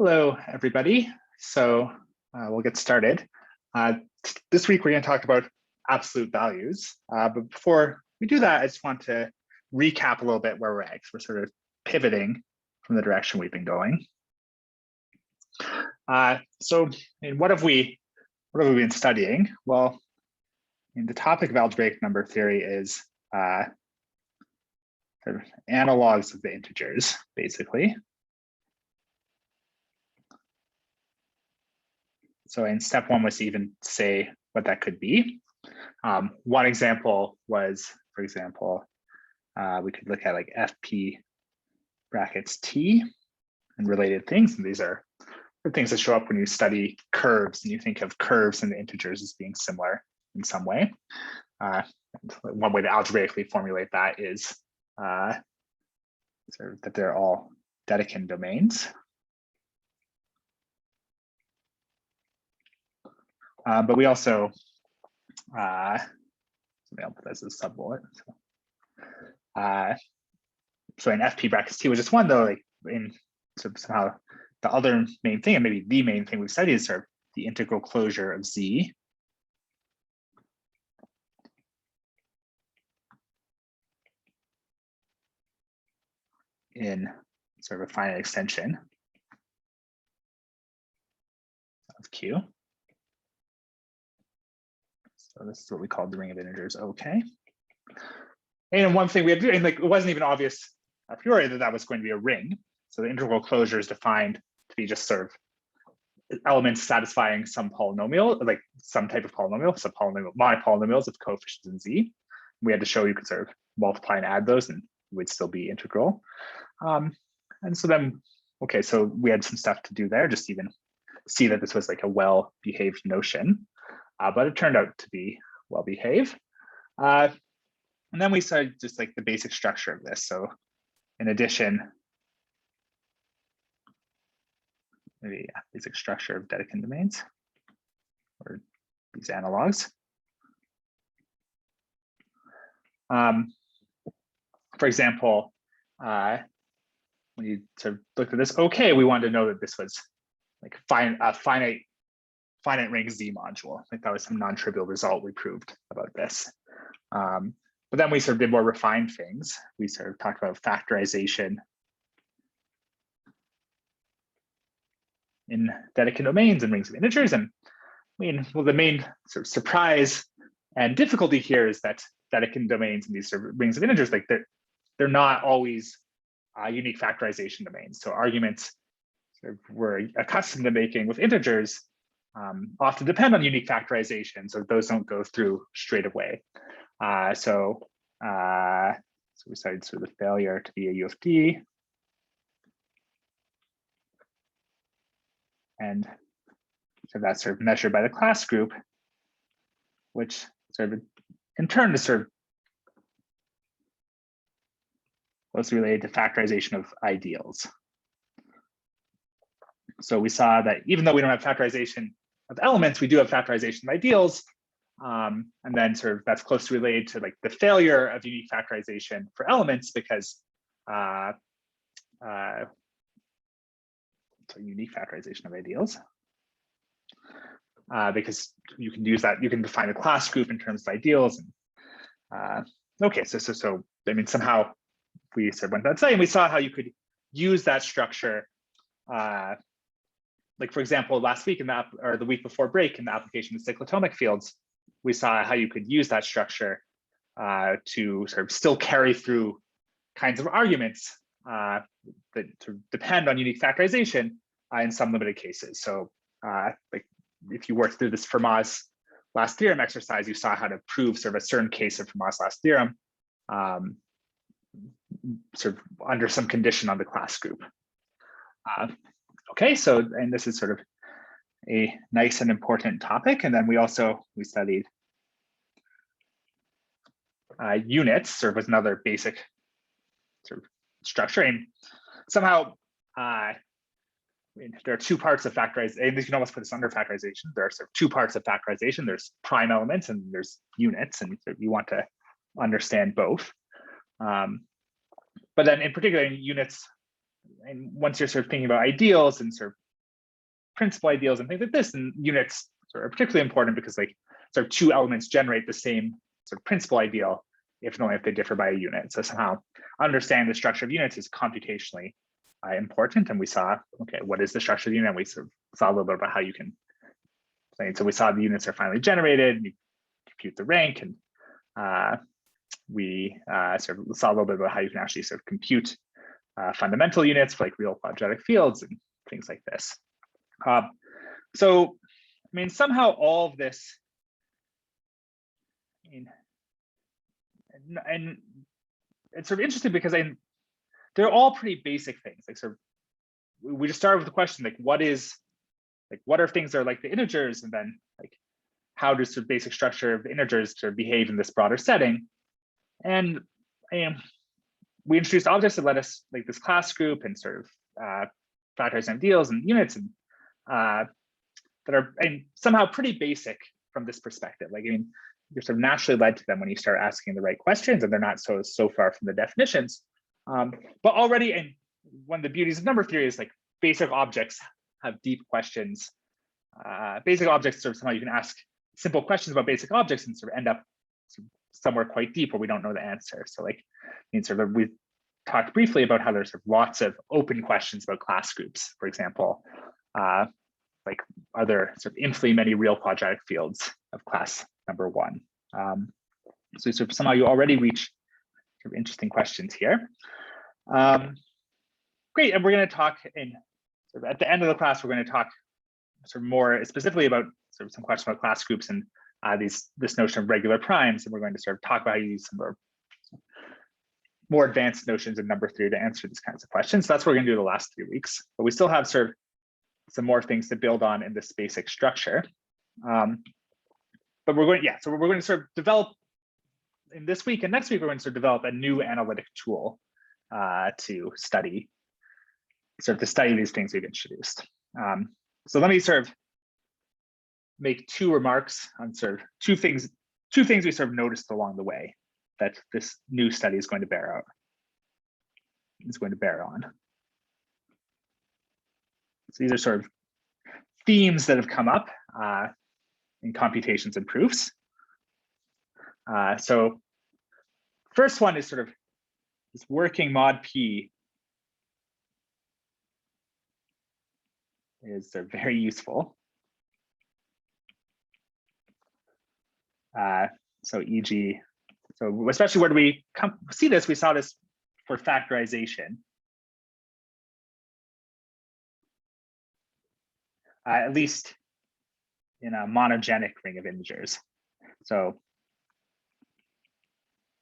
Hello, everybody. So we'll get started. This week, we're going to talk about absolute values. But before we do that, I just want to recap a little bit where we're at. We're sort of pivoting from the direction we've been going. What have we been studying? Well, the topic of algebraic number theory is sort of analogs of the integers, basically. So in step one was to even say what that could be. One example was, for example, we could look at like FP brackets T and related things. And these are things that show up when you study curves and you think of curves and the integers as being similar in some way. One way to algebraically formulate that is sort of that they're all Dedekind domains. But we also, I'll put this as a sub-bullet. So in FP brackets T, which is one though, like in sort of somehow the other main thing, and maybe the main thing we've studied is sort of the integral closure of Z. In sort of a finite extension of Q. So this is what we call the ring of integers, okay. And one thing we had to do, and like it wasn't even obvious a priori that that was going to be a ring. So the integral closure is defined to be just sort of elements satisfying some polynomial, like some type of polynomial, so monopolynomials of coefficients in Z. We had to show you could sort of multiply and add those and it would still be integral. And so then, okay, so we had some stuff to do there, just to even see that this was like a well-behaved notion. But it turned out to be well-behaved. And then we started just like the basic structure of this. So in addition, maybe basic structure of Dedekind domains, or these analogs. For example, when you sort of looked at this, okay, we wanted to know that this was like a finite ring Z module. Like that was some non-trivial result we proved about this. But then we sort of did more refined things. We sort of talked about factorization in Dedekind domains and rings of integers. And I mean, well, the main sort of surprise and difficulty here is that Dedekind domains and these sort of rings of integers, like they're not always unique factorization domains. So arguments sort of we're accustomed to making with integers often depend on unique factorization, so those don't go through straight away. So we started sort of the failure to be a U of D. And so that's sort of measured by the class group, which sort of in turn is sort of closely related to factorization of ideals. So we saw that even though we don't have factorization of elements, we do have factorization of ideals. And then sort of that's closely related to like the failure of unique factorization for elements because so unique factorization of ideals. Because you can use that, you can define a class group in terms of ideals. And, okay, so I mean, somehow we sort of went that side and we saw how you could use that structure. Like for example, last week or the week before break in the application of cyclotomic fields, we saw how you could use that structure to sort of still carry through kinds of arguments that to depend on unique factorization in some limited cases. So like if you worked through this Fermat's last theorem exercise, you saw how to prove sort of a certain case of Fermat's last theorem sort of under some condition on the class group. Okay, so, and this is sort of a nice and important topic. And then we studied units, sort of as another basic sort of structure. And somehow, I mean, there are two parts of factorization, and you can almost put this under factorization. There are sort of two parts of factorization. There's prime elements and there's units, and you want to understand both. But then in particular in units, and once you're sort of thinking about ideals and sort of principal ideals and things like this. And units sort of are particularly important because like sort of two elements generate the same sort of principal ideal, if and only if they differ by a unit. So somehow understanding the structure of units is computationally important. And we saw, okay, what is the structure of the unit? And we sort of saw a little bit about how you can play. So we saw the units are finally generated, you compute the rank, and we sort of saw a little bit about how you can actually sort of compute fundamental units for like real quadratic fields and things like this. So, I mean, somehow all of this, I mean, and it's sort of interesting because they're all pretty basic things. Like sort of, we just started with the question, like, what are things that are like the integers, and then like, how does the basic structure of integers sort of behave in this broader setting? And we introduced objects that let us like this class group and sort of factorizing ideals and units, and that are somehow pretty basic from this perspective. Like, I mean, you're sort of naturally led to them when you start asking the right questions, and they're not so far from the definitions. But already, and one of the beauties of number theory is like basic objects have deep questions. Basic objects sort of somehow you can ask simple questions about basic objects and sort of end up somewhere quite deep where we don't know the answer. So like, I mean, sort of we talked briefly about how there's sort of lots of open questions about class groups, for example. Like, are there sort of infinitely many real quadratic fields of class number 1? So sort of somehow you already reach sort of interesting questions here. Great, and we're going to talk sort of at the end of the class, we're going to talk sort of more specifically about sort of some questions about class groups and this notion of regular primes, and we're going to sort of talk about how you use some more advanced notions in number theory to answer these kinds of questions. So that's what we're going to do the last 3 weeks, but we still have sort of some more things to build on in this basic structure. But we're going, so we're going to sort of develop in this week and next week, we're going to sort of develop a new analytic tool to study these things we've introduced. So let me sort of make 2 remarks on sort of two things we sort of noticed along the way that this new study is going to bear on. So these are sort of themes that have come up in computations and proofs. So first one is sort of this working mod P is very useful. So e.g., so especially where do we see this? We saw this for factorization. At least in a monogenic ring of integers. So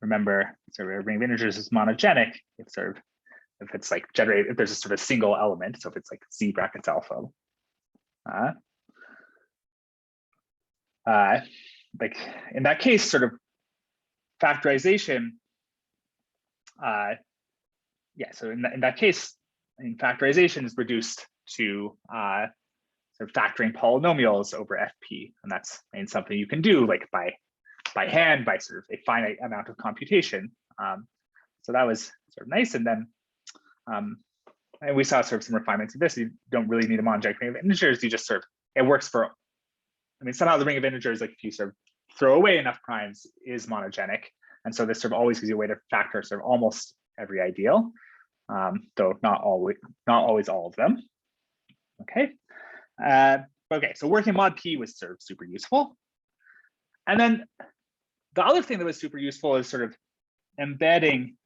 remember, so a ring of integers is monogenic if it's like generated, if there's a sort of single element. So if it's like Z brackets alpha. Like in that case, sort of factorization. So in that case, factorization is reduced to sort of factoring polynomials over FP, and that's something you can do like by hand by sort of a finite amount of computation. So that was sort of nice, and then and we saw sort of some refinements of this. You don't really need a monogenic ring of integers. You just sort of, it works for, somehow the ring of integers, like if you sort of throw away enough primes, is monogenic, and so this sort of always gives you a way to factor sort of almost every ideal, though not always all of them. Okay. Okay, so working mod P was sort of super useful. And then the other thing that was super useful is sort of embedding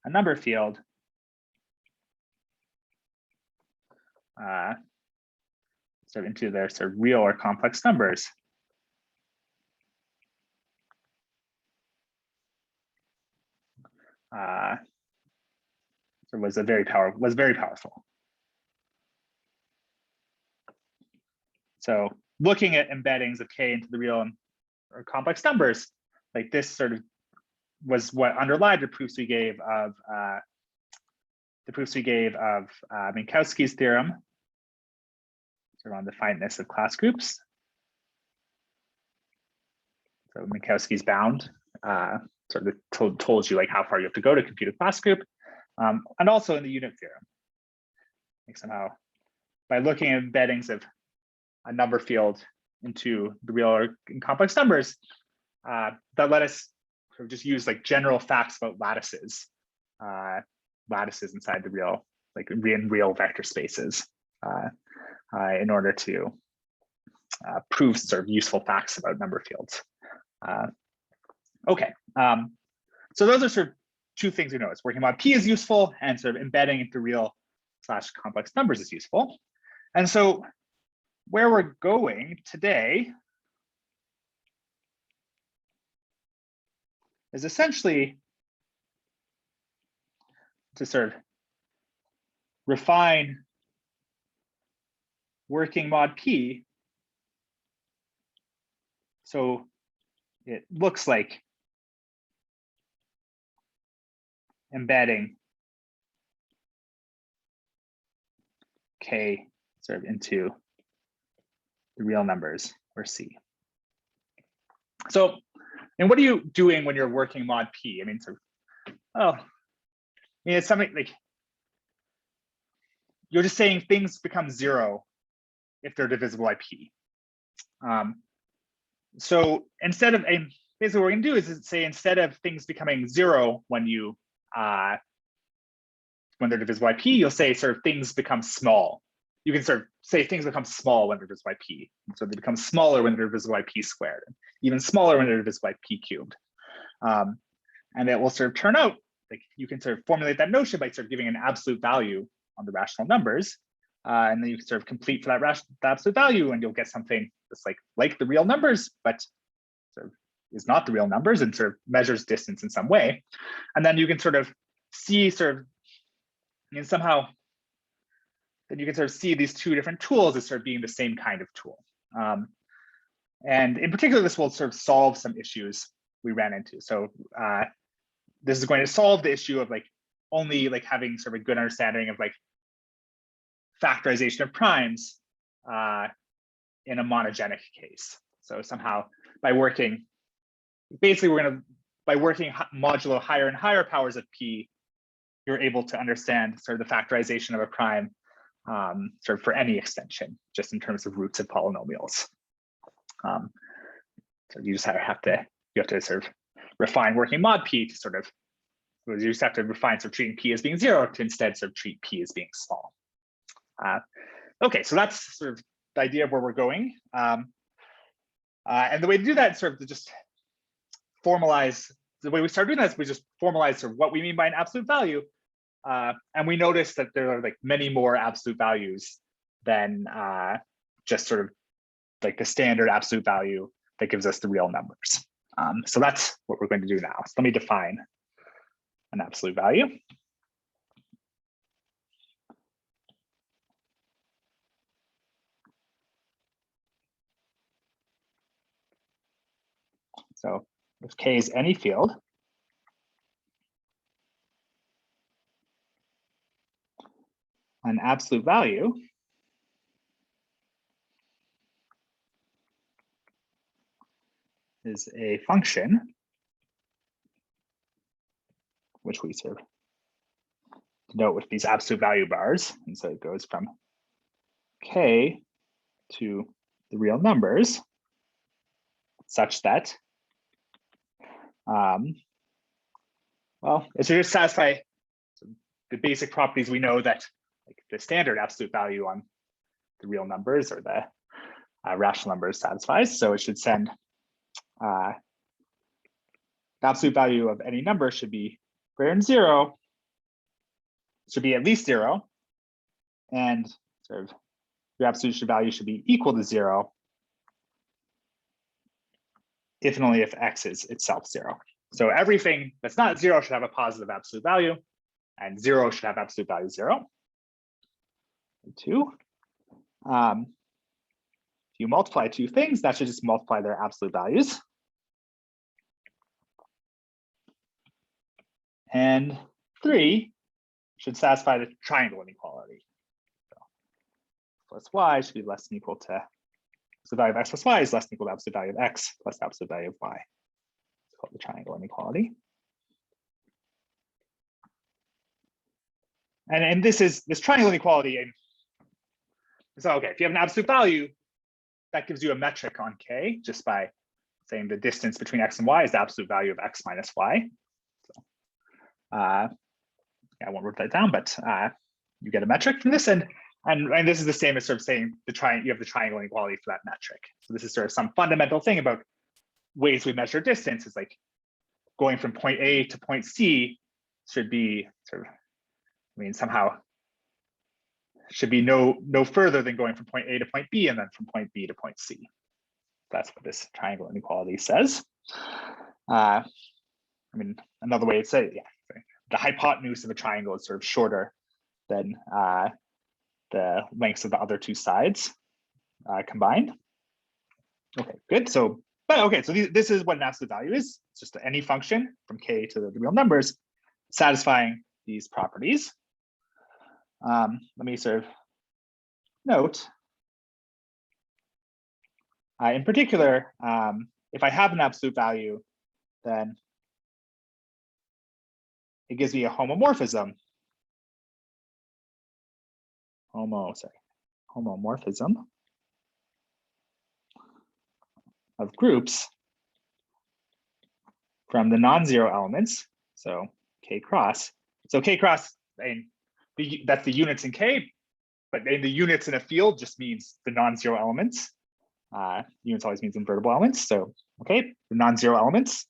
a number field sort of into their sort of real or complex numbers. So was very powerful. So looking at embeddings of K into the real or complex numbers, like this sort of was what underlied the proofs we gave of Minkowski's theorem, sort of on the finiteness of class groups. So Minkowski's bound sort of told you like how far you have to go to compute a class group, and also in the unit theorem, like somehow by looking at embeddings of a number field into the real or complex numbers, that let us sort of just use like general facts about lattices, lattices inside the real, like in real vector spaces, in order to prove sort of useful facts about number fields. Okay, so those are sort of two things we notice. Working mod P is useful, and sort of embedding into real / complex numbers is useful. And so where we're going today is essentially to sort of refine working mod P so it looks like embedding K sort of into the real numbers, or C. So, and what are you doing when you're working mod P? I mean, sort of, I mean, it's something like, you're just saying things become 0 if they're divisible by P. So instead of, basically what we're gonna do is say, instead of things becoming 0 when you, when they're divisible by P, you'll say sort of things become small. You can sort of say things become small when they're divisible by P. So they become smaller when they're divisible by P squared, and even smaller when they're divisible by P cubed. And it will sort of turn out, like you can sort of formulate that notion by sort of giving an absolute value on the rational numbers. And then you can sort of complete for that absolute value, and you'll get something that's like the real numbers, but sort of is not the real numbers and sort of measures distance in some way. And then you can sort of see and somehow, then you can sort of see these two different tools as sort of being the same kind of tool. And in particular, this will sort of solve some issues we ran into. So this is going to solve the issue of like only like having sort of a good understanding of like factorization of primes in a monogenic case. So somehow by working, basically by working modulo higher and higher powers of P, you're able to understand sort of the factorization of a prime sort of for any extension, just in terms of roots of polynomials. So you just have to sort of refine working mod P to sort of, you just have to refine sort of treating P as being 0 to instead sort of treat P as being small. Okay, so that's sort of the idea of where we're going. And the way to do that is sort of to just formalize, the way we start doing that is we just formalize sort of what we mean by an absolute value. And we notice that there are like many more absolute values than just sort of like the standard absolute value that gives us the real numbers. So that's what we're going to do now. So let me define an absolute value. So if K is any field, an absolute value is a function which we sort of denote with these absolute value bars. And so it goes from K to the real numbers such that, well, it should just satisfy the basic properties we know that like the standard absolute value on the real numbers or the rational numbers satisfies. So it should send the absolute value of any number should be greater than 0, should be at least 0, and sort of your absolute value should be equal to 0 if and only if x is itself 0. So everything that's not 0 should have a positive absolute value, and 0 should have absolute value 0. 2. If you multiply two things, that should just multiply their absolute values. And 3 should satisfy the triangle inequality. So plus y should be less than equal to, so the value of x plus y is less than equal to absolute value of x plus the absolute value of y. It's called the triangle inequality. And this triangle inequality, So, okay, if you have an absolute value, that gives you a metric on K just by saying the distance between X and Y is the absolute value of X minus Y. So, I won't write that down, but you get a metric from this. And this is the same as sort of saying you have the triangle inequality for that metric. So this is sort of some fundamental thing about ways we measure distance. Is like going from point A to point C should be sort of, somehow should be no further than going from point A to point B and then from point B to point C. That's what this triangle inequality says. Another way to say it, yeah, the hypotenuse of a triangle is sort of shorter than the lengths of the other two sides combined. Okay, good. So, this is what an absolute value is. It's just any function from K to the real numbers satisfying these properties. Let me sort of note, in particular, if I have an absolute value, then it gives me a homomorphism. Homomorphism of groups from the non-zero elements, so K cross. So K cross, that's the units in K, but the units in a field just means the non-zero elements. Units always means invertible elements. So, okay, the non-zero elements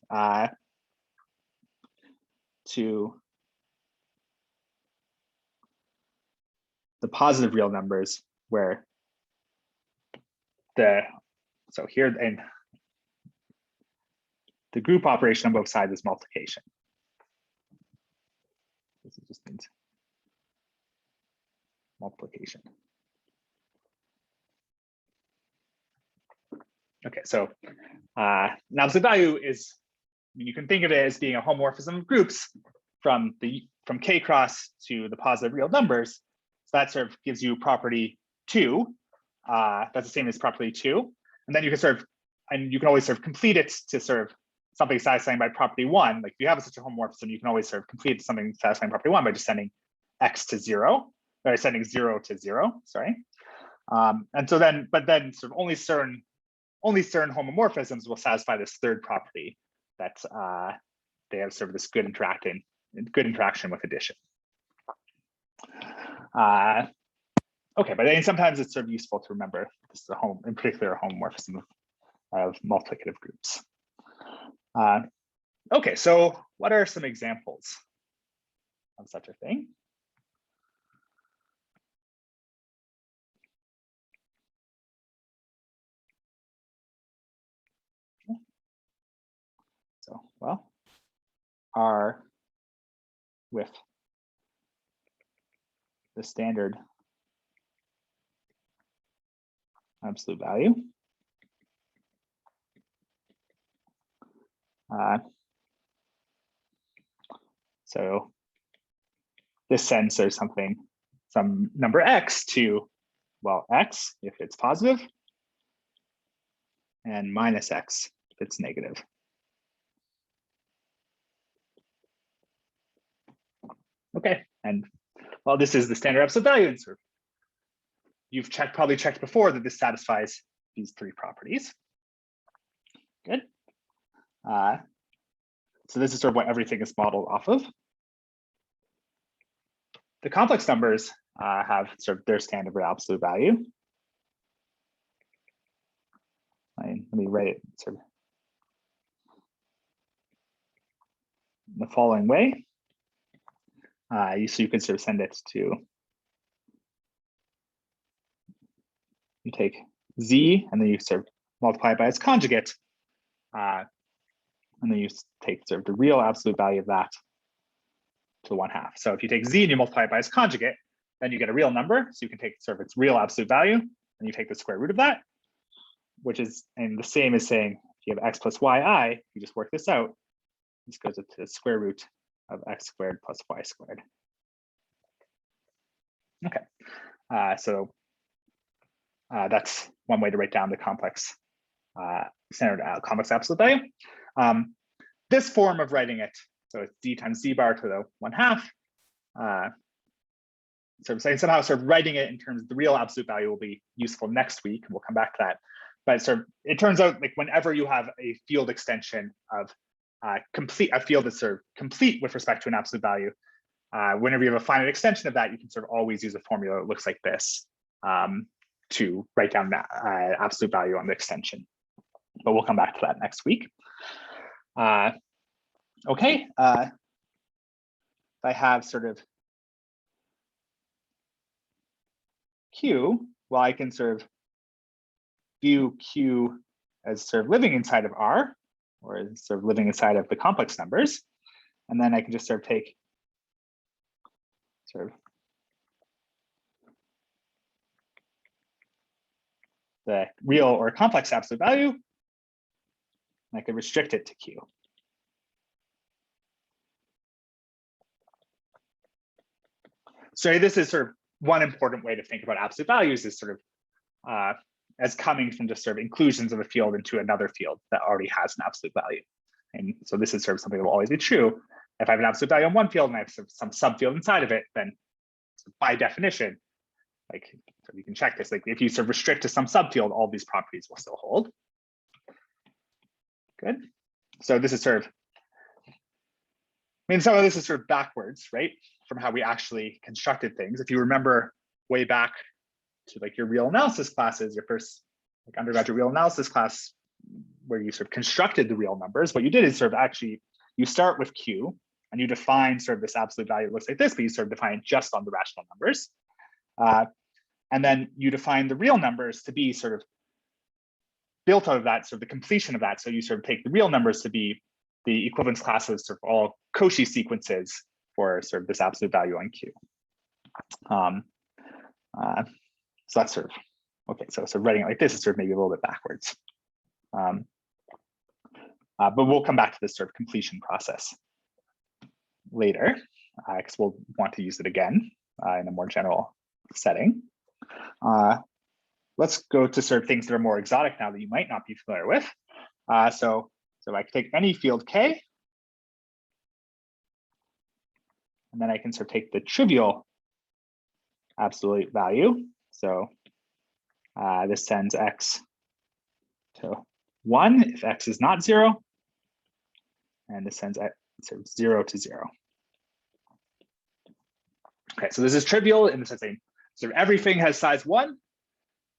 to the positive real numbers where so here, and the group operation on both sides is multiplication. This just means multiplication. Okay, so an absolute value is, you can think of it as being a homomorphism of groups from K cross to the positive real numbers. So that sort of gives you property 2. That's the same as property 2. And then you can always sort of complete it to sort of something satisfying by property 1. Like if you have such a homomorphism, you can always sort of complete something satisfying property 1 by just sending X to 0, or sending 0 to 0, sorry. And so then, but then sort of only certain homomorphisms will satisfy this third property that they have sort of this good interaction with addition. Okay, but then sometimes it's sort of useful to remember this is in particular a homomorphism of multiplicative groups. Okay, so what are some examples of such a thing? So, well, R with the standard absolute value. So this sends there's some number X to, well, X if it's positive, and minus X if it's negative. Okay, and well, this is the standard absolute value insert. You've probably checked before that this satisfies these 3 properties. Good. So this is sort of what everything is modeled off of. The complex numbers have sort of their standard absolute value. Let me write it sort of in the following way. So you can sort of send it to, you take Z and then you sort of multiply it by its conjugate. And then you take sort of the real absolute value of that to the 1/2. So if you take Z and you multiply it by its conjugate, then you get a real number. So you can take sort of its real absolute value and you take the square root of that, which is, and the same as saying, if you have X plus YI, you just work this out. This goes up to the square root of X squared plus Y squared. Okay, so that's one way to write down the complex standard complex absolute value. This form of writing it, so it's D times Z bar to the 1/2. somehow writing it in terms of the real absolute value will be useful next week, and we'll come back to that. But it turns out like whenever you have a field extension of a field that's complete with respect to an absolute value, whenever you have a finite extension of that, you can always use a formula that looks like this to write down that absolute value on the extension. But we'll come back to that next week. Okay, if I have Q, well, I can view Q as living inside of R, or as living inside of the complex numbers. And then I can just take the real or complex absolute value, and I could restrict it to Q. So this is one important way to think about absolute values is as coming from just inclusions of a field into another field that already has an absolute value. And so this is something that will always be true. If I have an absolute value on one field and I have some subfield inside of it, then by definition, you can check this, if you restrict to some subfield, all these properties will still hold. Good. So this is some of this is backwards, right? From how we actually constructed things. If you remember way back to your real analysis classes, your first undergraduate real analysis class, where you constructed the real numbers, what you did is actually, you start with Q and you define this absolute value. It looks like this, but you define it just on the rational numbers. And then you define the real numbers to be built out of that, the completion of that. So you take the real numbers to be the equivalence classes of all Cauchy sequences for this absolute value on Q. So that's okay. So writing it like this is maybe a little bit backwards. But we'll come back to this completion process later, because we'll want to use it again in a more general setting. Let's go to things that are more exotic now that you might not be familiar with. So I can take any field K, and then I can take the trivial absolute value. So this sends X to 1 if X is not 0, and this sends X 0 to 0. Okay, so this is trivial in the sense that everything has size 1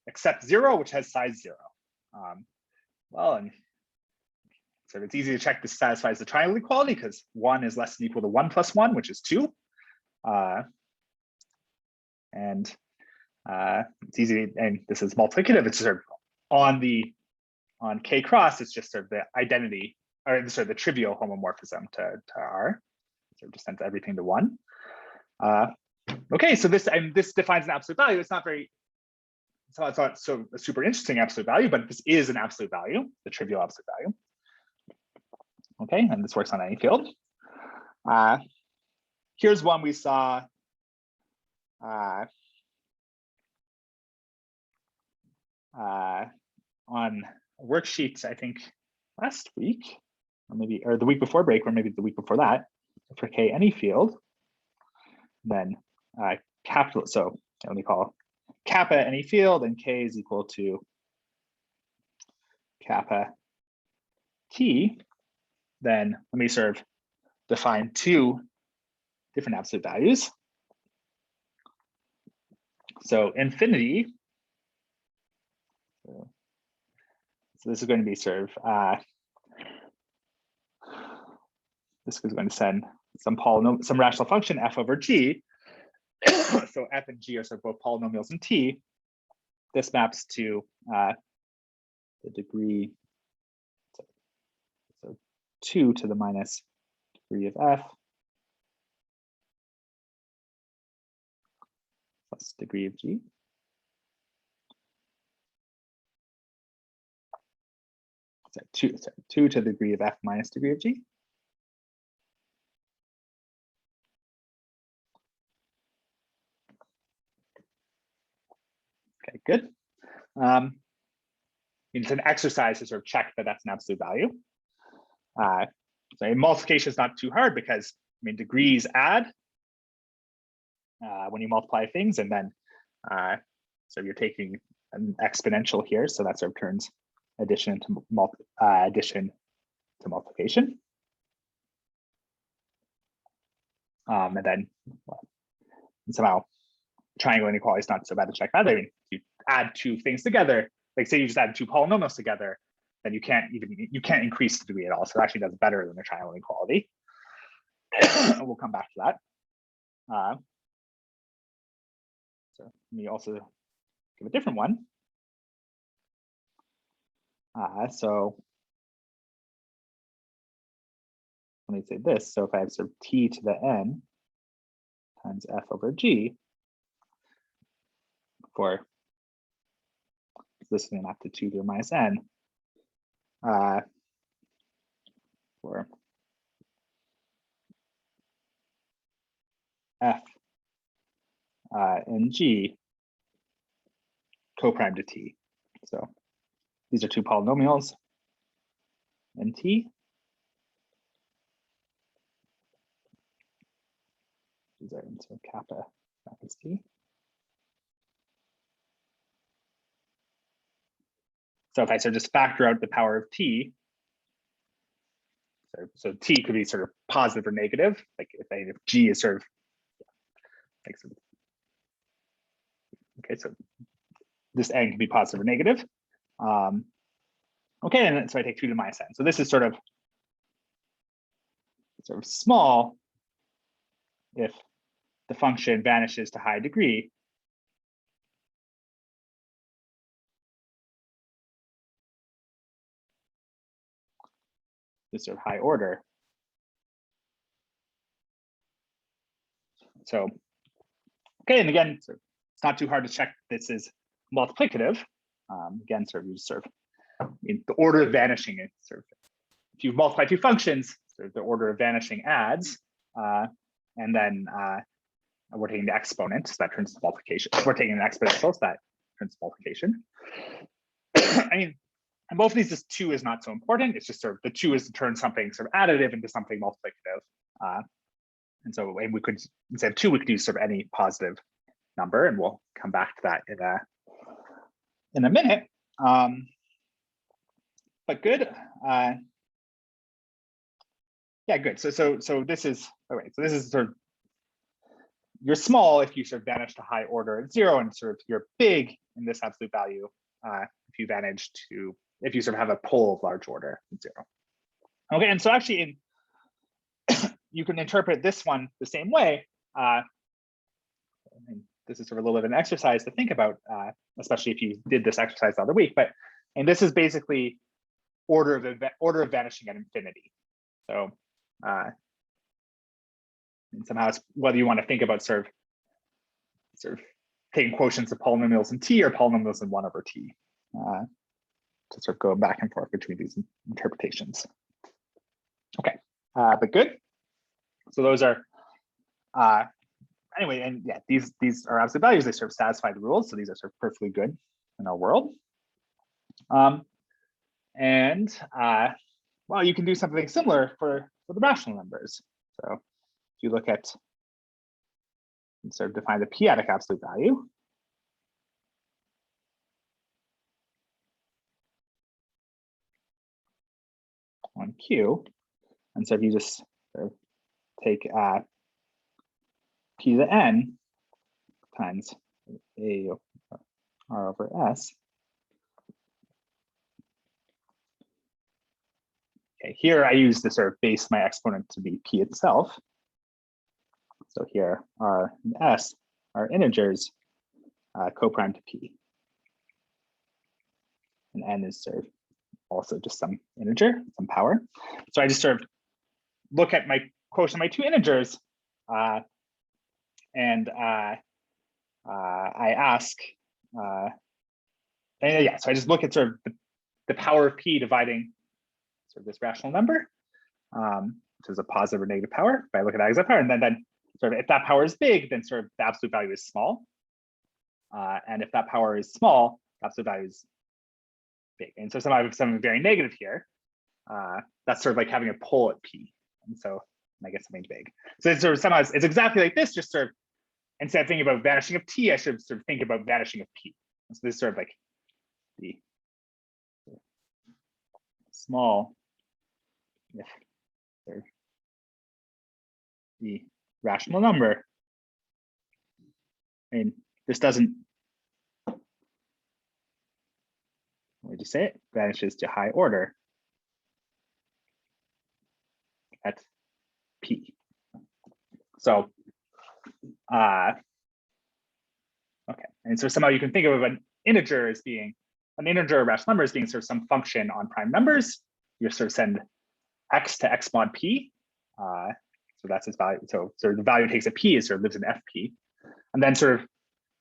except 0, which has size 0. And it's easy to check this satisfies the triangle equality because 1 is less than or equal to 1 plus 1, which is 2. It's easy, and this is multiplicative. It's on K cross, it's just the identity, or the trivial homomorphism to R. So it just sends everything to 1. Okay, so this defines an absolute value. It's not a super interesting absolute value, but this is an absolute value, the trivial absolute value. Okay, and this works on any field. Here's one we saw on worksheets, I think last week, or the week before break, or maybe the week before that, for K any field, then capital. So let me call kappa any field, and K is equal to kappa T. Then let me define 2 different absolute values. So infinity. So this is going to be this is going to send some rational function f over g. So f and g are both polynomials in T. This maps to the degree, so 2 to the minus degree of f plus degree of g. So 2 to the degree of f minus degree of g. Okay, good. It's an exercise to check that that's an absolute value. So multiplication is not too hard because degrees add, when you multiply things, and then so you're taking an exponential here, so that sort of turns addition to multiplication. And then somehow triangle inequality is not so bad to check either. I mean, you add two things together, like say you just add two polynomials together, then you can't increase the degree at all. So it actually does better than the triangle inequality. We'll come back to that. So let me also give a different one. So let me say this. So if I have sort of t to the n times f over g for this is going up to 2 to the minus n for f and g co-prime to t. So these are two polynomials in t. These are into kappa brackets t. So if I sort of just factor out the power of t, so t could be sort of positive or negative, like if g is sort of like sort of, okay, so this n can be positive or negative. Okay, and then, so I take 2 to the minus n. So this is sort of small if the function vanishes to high degree. This sort of high order. So, okay, and again, so it's not too hard to check this is multiplicative. Again, sort of you sort of in the order of vanishing is sort of if you multiply two functions, sort of the order of vanishing adds, and then we're taking the exponent, so that turns to multiplication. We're taking an exponential, so that turns to multiplication. I mean, and both of these, this 2 is not so important. It's just sort of the 2 is to turn something sort of additive into something multiplicative. And so and we could, instead of 2, we could use sort of any positive number, and we'll come back to that in a minute. But good. Yeah, good. So this is all right. So this is sort of you're small if you sort of vanish to high order at 0, and sort of you're big in this absolute value if you vanish to if you sort of have a pole of large order at 0. Okay, and so actually you can interpret this one the same way. And this is sort of a little bit of an exercise to think about, especially if you did this exercise the other week. And this is basically order of vanishing at infinity. So and somehow it's whether you want to think about sort of taking quotients of polynomials in t or polynomials in 1 over t, to sort of go back and forth between these interpretations. Okay, but good. So those are anyway, and yeah, these are absolute values. They sort of satisfy the rules, so these are sort of perfectly good in our world. Well, you can do something similar for the rational numbers. So if you look at and sort of define the p-adic absolute value. On Q, and so if you just sort of take p to the n times a r over s. Okay, here I use the sort of base my exponent to be p itself. So here r and s are integers co-prime to p, and n is sort of also just some integer, some power. So I just sort of look at my quotient, my two integers, and I ask, and yeah, so I just look at sort of the power of p dividing sort of this rational number, which is a positive or negative power. If I look at that exact power, and then sort of if that power is big, then sort of the absolute value is small. And if that power is small, the absolute value is big. And so somehow I have something very negative here. That's sort of like having a pole at p. And so I get something big. So it's sort of somehow it's exactly like this, just sort of instead of thinking about vanishing of t, I should sort of think about vanishing of p. So this is sort of like the small if the rational number. And this doesn't, what did you say? It vanishes to high order at p. So, okay. And so somehow you can think of an integer as being, an integer or rational number as being sort of some function on prime numbers. You sort of send x to x mod p. So that's its value. So the value it takes at p is sort of lives in fp. And then sort of,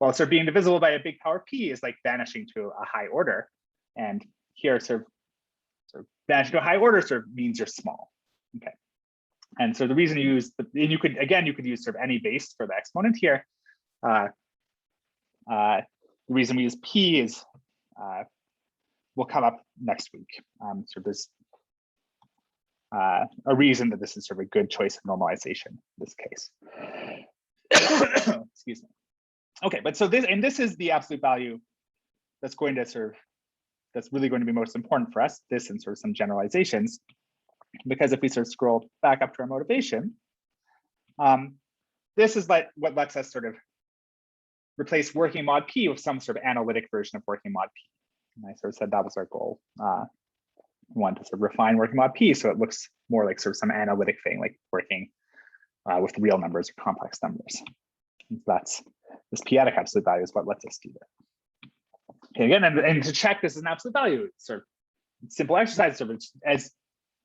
well, sort of being divisible by a big power p is like vanishing to a high order. And here sort of vanishing to a high order sort of means you're small. Okay. And so the reason you use, you could use sort of any base for the exponent here. The reason we use p is, will come up next week. So there's a reason that this is sort of a good choice of normalization in this case. Excuse me. Okay, but so this is the absolute value that's going to sort of, that's really going to be most important for us, this and sort of some generalizations, because if we sort of scroll back up to our motivation, this is like what lets us sort of replace working mod p with some sort of analytic version of working mod p. And I sort of said that was our goal. We want to sort of refine working mod p so it looks more like sort of some analytic thing, like working with real numbers or complex numbers. And so that's this p-adic absolute value is what lets us do that. Okay, again, and to check this is an absolute value, it's sort of simple exercise, sort of as,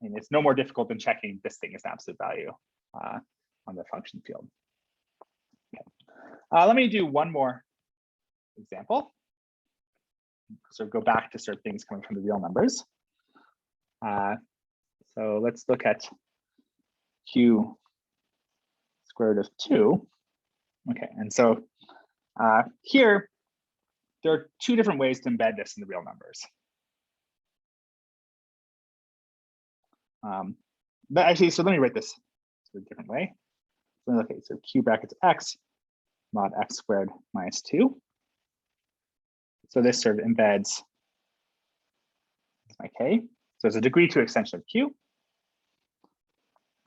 I mean, it's no more difficult than checking this thing is an absolute value on the function field. Okay. Let me do one more example. So go back to sort of things coming from the real numbers. So let's look at q square root of 2. Okay, and so here, there are two different ways to embed this in the real numbers. But actually, so let me write this a different way. So okay, so q brackets x mod x squared minus 2. So this sort of embeds my k. So it's a degree 2 extension of q.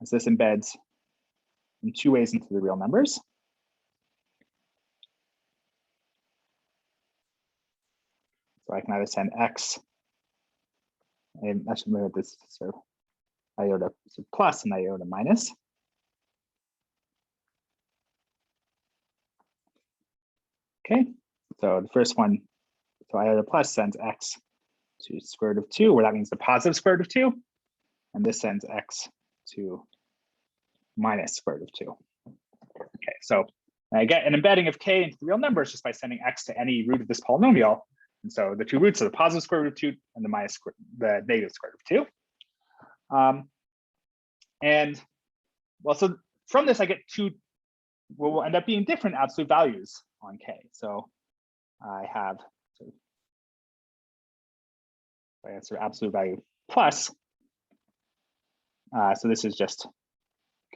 And so this embeds in two ways into the real numbers. So I can either send x, and I should move this sort of iota plus and iota minus. Okay, so the first one, so iota plus sends x to square root of 2, where that means the positive square root of 2. And this sends x to minus square root of 2. Okay, so I get an embedding of k into the real numbers just by sending x to any root of this polynomial. And so the two roots are the positive square root of 2 and the negative square root of 2. And well, so from this, I get two, what will end up being different absolute values on k. So I have sort of absolute value plus. So this is just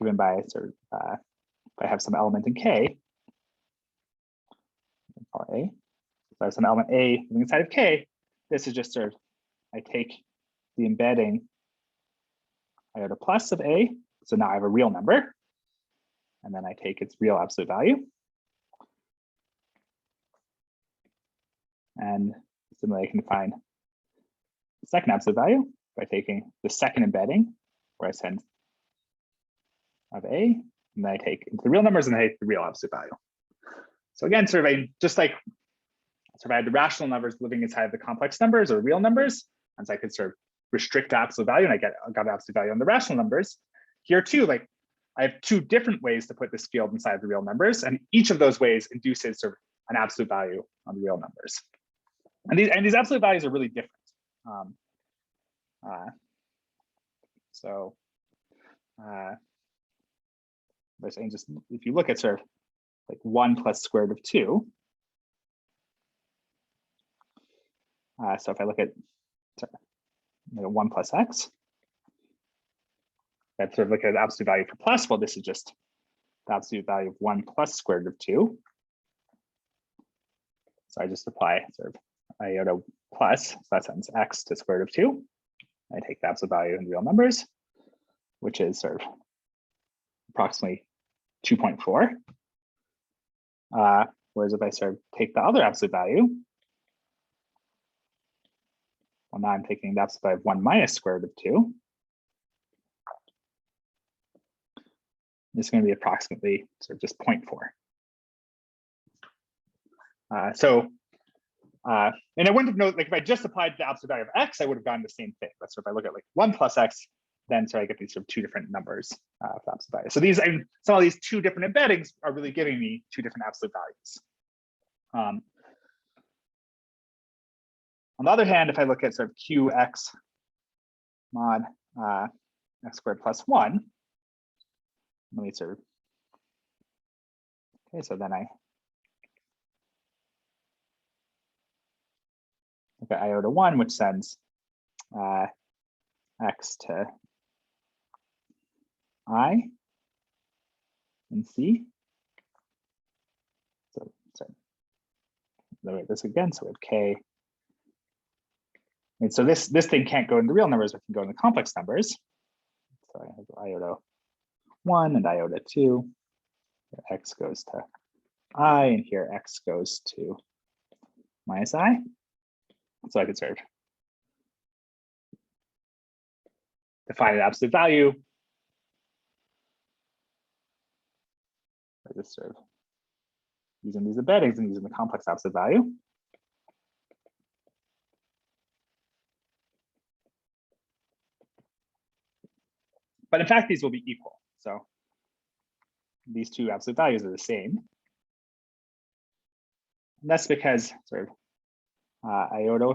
given by sort of, if I have some element in k, call it a. So I have some element a living inside of k. This is just sort of, I take the embedding iota plus of a. So now I have a real number. And then I take its real absolute value. And similarly, I can find the second absolute value by taking the second embedding, where I send of a, and then I take into the real numbers and I take the real absolute value. So again, sort of just like sort of I had the rational numbers living inside of the complex numbers or real numbers, and so I could sort of restrict to absolute value, and I got absolute value on the rational numbers. Here too, like I have two different ways to put this field inside the real numbers, and each of those ways induces sort of an absolute value on the real numbers. And these absolute values are really different. By saying just if you look at sort of like 1 plus square root of 2. So if I look at 1 plus x, that's sort of like an absolute value for plus. Well, this is just the absolute value of 1 plus square root of 2. So I just apply sort of iota plus, so that sends x to square root of 2. I take the absolute value in real numbers, which is sort of approximately 2.4. Whereas if I sort of take the other absolute value, well, now I'm taking the absolute value of 1 minus square root of 2. It's going to be approximately sort of just 0.4. And I wouldn't have known, like if I just applied the absolute value of x, I would have gotten the same thing. But so if I look at like 1 plus x, then so I get these sort of two different numbers of absolute value. So these, and some of these two different embeddings are really giving me two different absolute values. On the other hand, if I look at sort of qx mod x squared plus 1, let me sort of, okay, so then I look at iota 1, which sends x to I and C. So this again, so we have K. And so this thing can't go into real numbers, it can go into complex numbers. So I have iota 1 and iota 2. Here x goes to I, and here x goes to minus I. So I could sort of define an absolute value. I just sort of using these embeddings and using the complex absolute value. But in fact, these will be equal. So these two absolute values are the same. And that's because sort of iota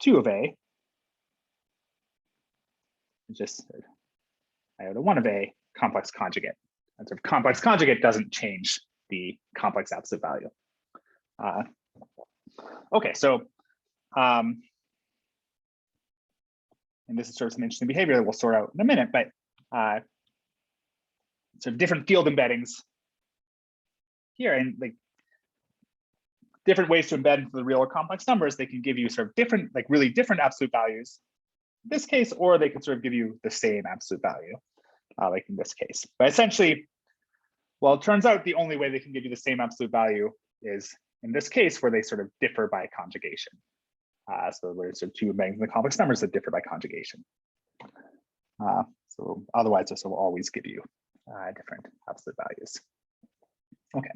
2 of A is just sort of iota 1 of A complex conjugate. And sort of complex conjugate doesn't change the complex absolute value. Okay, so and this is sort of some interesting behavior that we'll sort out in a minute, but sort of different field embeddings here, and like different ways to embed into the real or complex numbers, they can give you sort of different, like really different absolute values in this case, or they can sort of give you the same absolute value, like in this case. But essentially, well, it turns out the only way they can give you the same absolute value is in this case where they sort of differ by conjugation. So there's sort of two embeddings in the complex numbers that differ by conjugation. So otherwise, this will always give you different absolute values. Okay.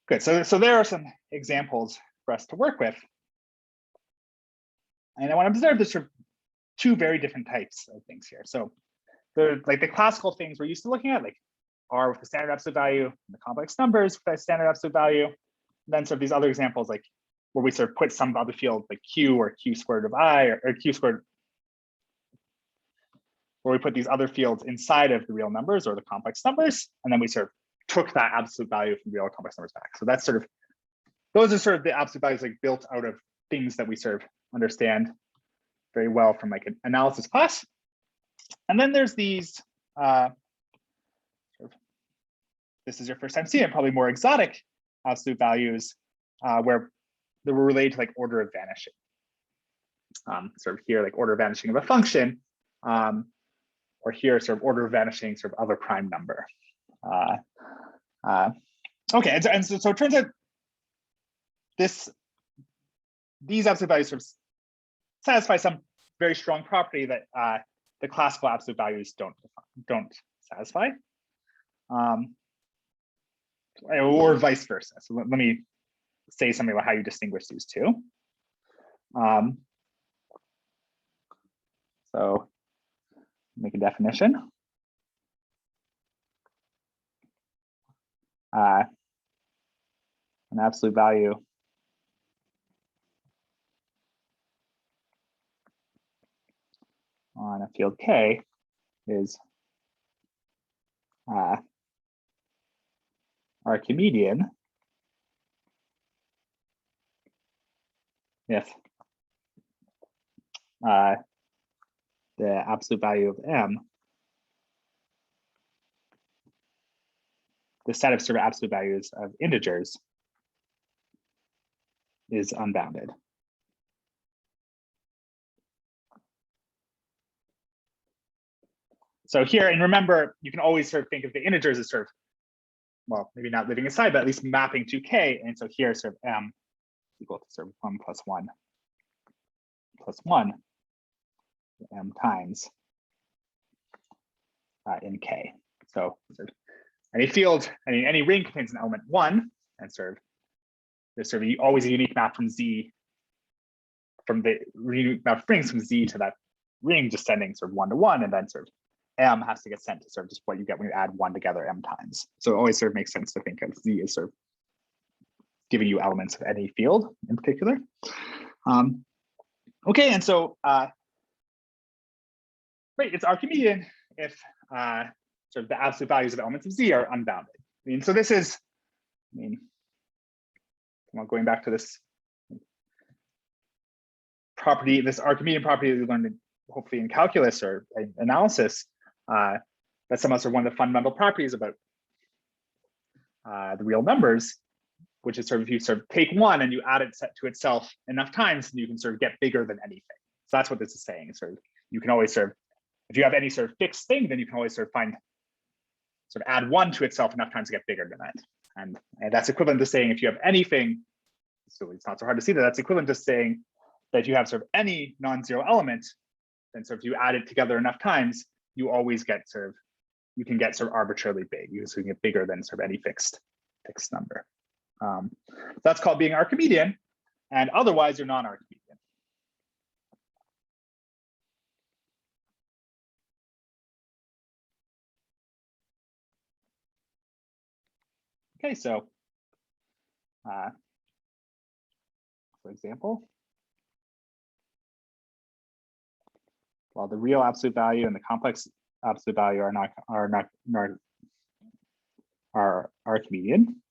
Good. So there are some examples for us to work with. And I want to observe there's sort of two very different types of things here. So like the classical things we're used to looking at, like R with the standard absolute value, and the complex numbers with a standard absolute value. And then sort of these other examples, like where we sort of put some other field like Q or Q squared of I or Q squared, where we put these other fields inside of the real numbers or the complex numbers, and then we sort of took that absolute value from real or complex numbers back. So that's sort of, those are sort of the absolute values like built out of things that we sort of understand very well from like an analysis class. And then there's these, this is your first time seeing it, probably more exotic absolute values where they were related to like order of vanishing. Sort of here, like order of vanishing of a function, or here sort of order of vanishing sort of a prime number. Okay, and so it turns out these absolute values sort of satisfy some very strong property that the classical absolute values don't satisfy, or vice versa. So let me say something about how you distinguish these two. So make a definition. An absolute value on a field K is Archimedean if the absolute value of M the set of sort of absolute values of integers is unbounded. So here, and remember, you can always sort of think of the integers as sort of, well, maybe not living aside, but at least mapping to k. And so here, sort of m equal to sort of 1 plus 1 plus 1 m times in k. So sort of any field, any ring contains an element 1, and sort of there's sort of always a unique map from Z, from the unique map rings from Z to that ring, just sending sort of 1 to 1, and then sort of m has to get sent to sort of just what you get when you add 1 together m times. So it always sort of makes sense to think of Z as sort of giving you elements of any field in particular. Okay, and so right, it's Archimedean if sort of the absolute values of elements of Z are unbounded. I mean, so this is, I mean, well, going back to this property, this Archimedean property that we learned hopefully in calculus or analysis, that's some of one of the fundamental properties about the real numbers, which is sort of if you sort of take one and you add it to itself enough times, then you can sort of get bigger than anything. So that's what this is saying. Sort of, you can always sort of, if you have any sort of fixed thing, then you can always sort of add 1 to itself enough times to get bigger than that. And that's equivalent to saying if you have anything, so it's not so hard to see that, that's equivalent to saying that if you have sort of any non-zero element, then sort of if you add it together enough times, you always get sort of, you can get sort of arbitrarily big. You can get bigger than sort of any fixed number. That's called being Archimedean, and otherwise you're non-Archimedean. Okay, so for example, while the real absolute value and the complex absolute value are Archimedean,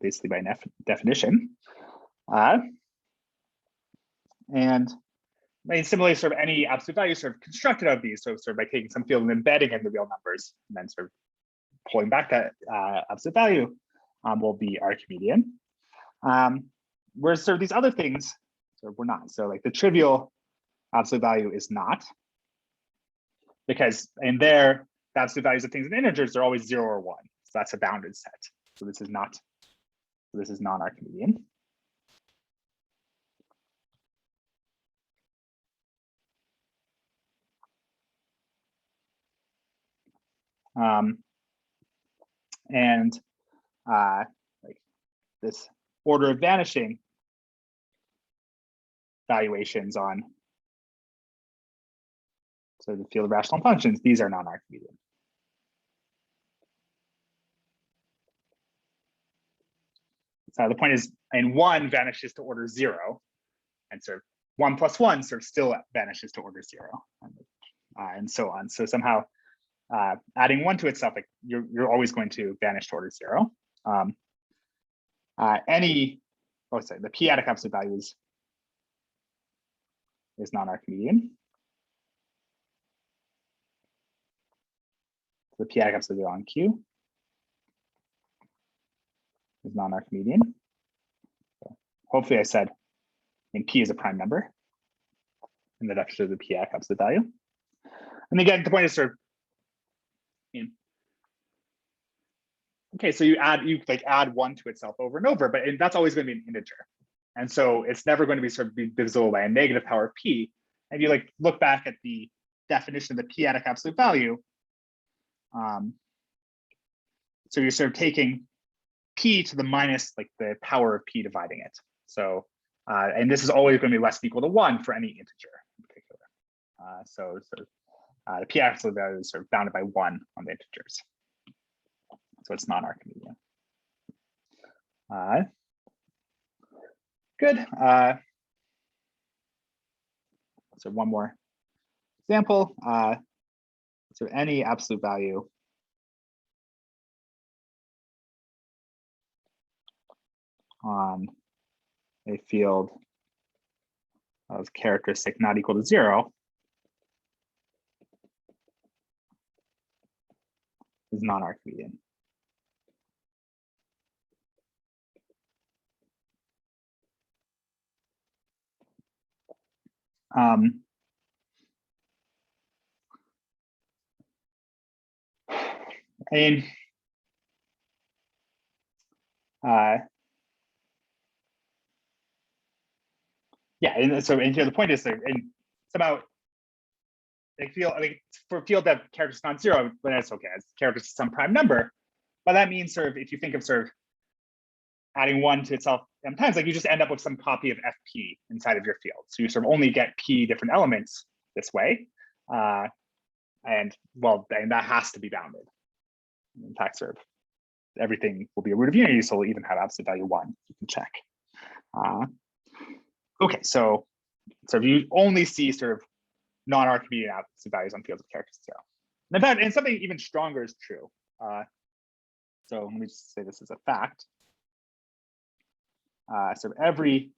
basically by definition, and I mean, similarly, sort of any absolute value sort of constructed of these, so sort of by taking some field and embedding in the real numbers, and then sort of pulling back that absolute value will be Archimedean. Whereas sort of these other things, sort of we're not. So like the trivial absolute value is not, because in there, the absolute values of things in integers are always 0 or 1. So that's a bounded set. So this is not, so this is non-Archimedean. And like this order of vanishing valuations on, so the field of rational functions, these are non-Archimedean. So the point is, and 1 vanishes to order 0, and sort of 1 plus 1 sort of still vanishes to order 0, and so on. So somehow adding 1 to itself, like you're always going to vanish to order 0. The p-adic absolute value is non-Archimedean. The p-adic absolute value on Q is non-Archimedean. So hopefully I said, P is a prime number in the definition of the p-adic absolute value. And again, the point is sort of, okay, so you add 1 to itself over and over, but that's always going to be an integer. And so it's never going to be sort of divisible by a negative power of p. And if you look back at the definition of the p-adic absolute value, so you're sort of taking p to the minus the power of p dividing it. So, and this is always going to be less than equal to 1 for any integer in particular. The p-adic absolute value is sort of bounded by 1 on the integers. So it's non-Archimedean. Good. So one more example. So any absolute value on a field of characteristic not equal to 0 is non-Archimedean. And yeah, and so and here the point is that and somehow for a field that characters non-zero, but that's okay, as characters to some prime number. But that means sort of if you think of sort of adding one to itself m times, like you just end up with some copy of FP inside of your field. So you sort of only get P different elements this way. And well, and that has to be bounded. In fact, sort of everything will be a root of unity, so we'll even have absolute value 1. You can check. Okay, so if you only see sort of non-Archimedean absolute values on fields of characters 0. And in fact, and something even stronger is true. So let me just say this is a fact. So every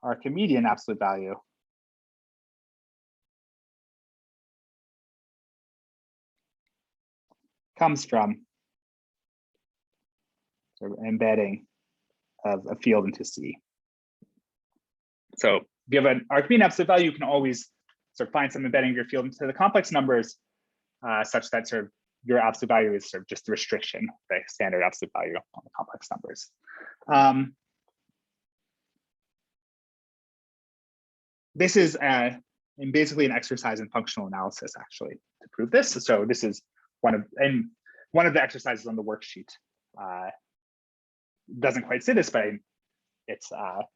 Archimedean absolute value comes from sort of embedding of a field into C. So if you have an Archimedean absolute value, you can always sort of find some embedding of your field into the complex numbers such that sort of your absolute value is sort of just the restriction, the standard absolute value on the complex numbers. This is basically an exercise in functional analysis, actually, to prove this. So this is one of the exercises on the worksheet. Doesn't quite say this, but it sort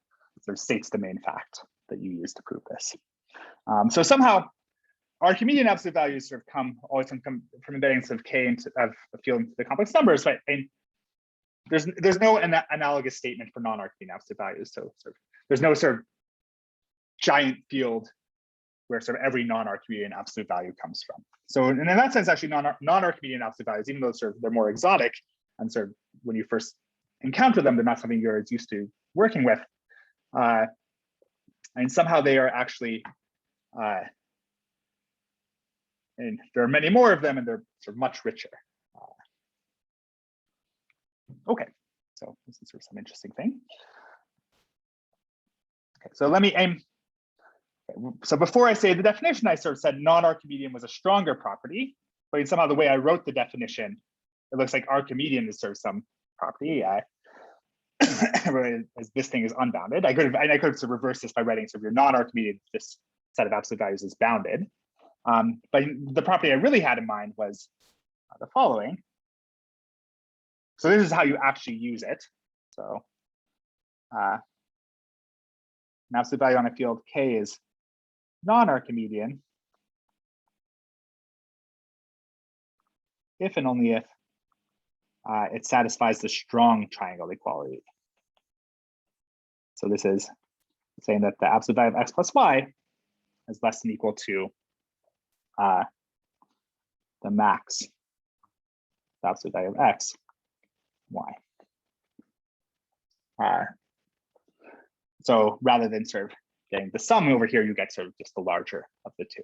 of states the main fact that you use to prove this. So somehow Archimedean absolute values sort of always come from embedding sort of K into a field into the complex numbers, but there's no analogous statement for non-Archimedean absolute values. So there's no sort of giant field where sort of every non-Archimedean absolute value comes from. So in that sense, actually non-Archimedean absolute values, even though sort of they're more exotic and sort of when you first encounter them, they're not something you're as used to working with. And somehow they are actually, and there are many more of them and they're sort of much richer. Okay, so this is sort of some interesting thing. Okay, so let me aim. So before I say the definition, I sort of said non-Archimedean was a stronger property, but somehow the way I wrote the definition, it looks like Archimedean is sort of some property. As this thing is unbounded. I could have sort of reversed this by writing sort of your non-Archimedean, this set of absolute values is bounded. But the property I really had in mind was the following. So this is how you actually use it. So an absolute value on a field K is non-Archimedean if and only if it satisfies the strong triangle equality. So this is saying that the absolute value of x plus y is less than or equal to the max, the absolute value of x, y. So rather than sort of getting the sum over here, you get sort of just the larger of the two.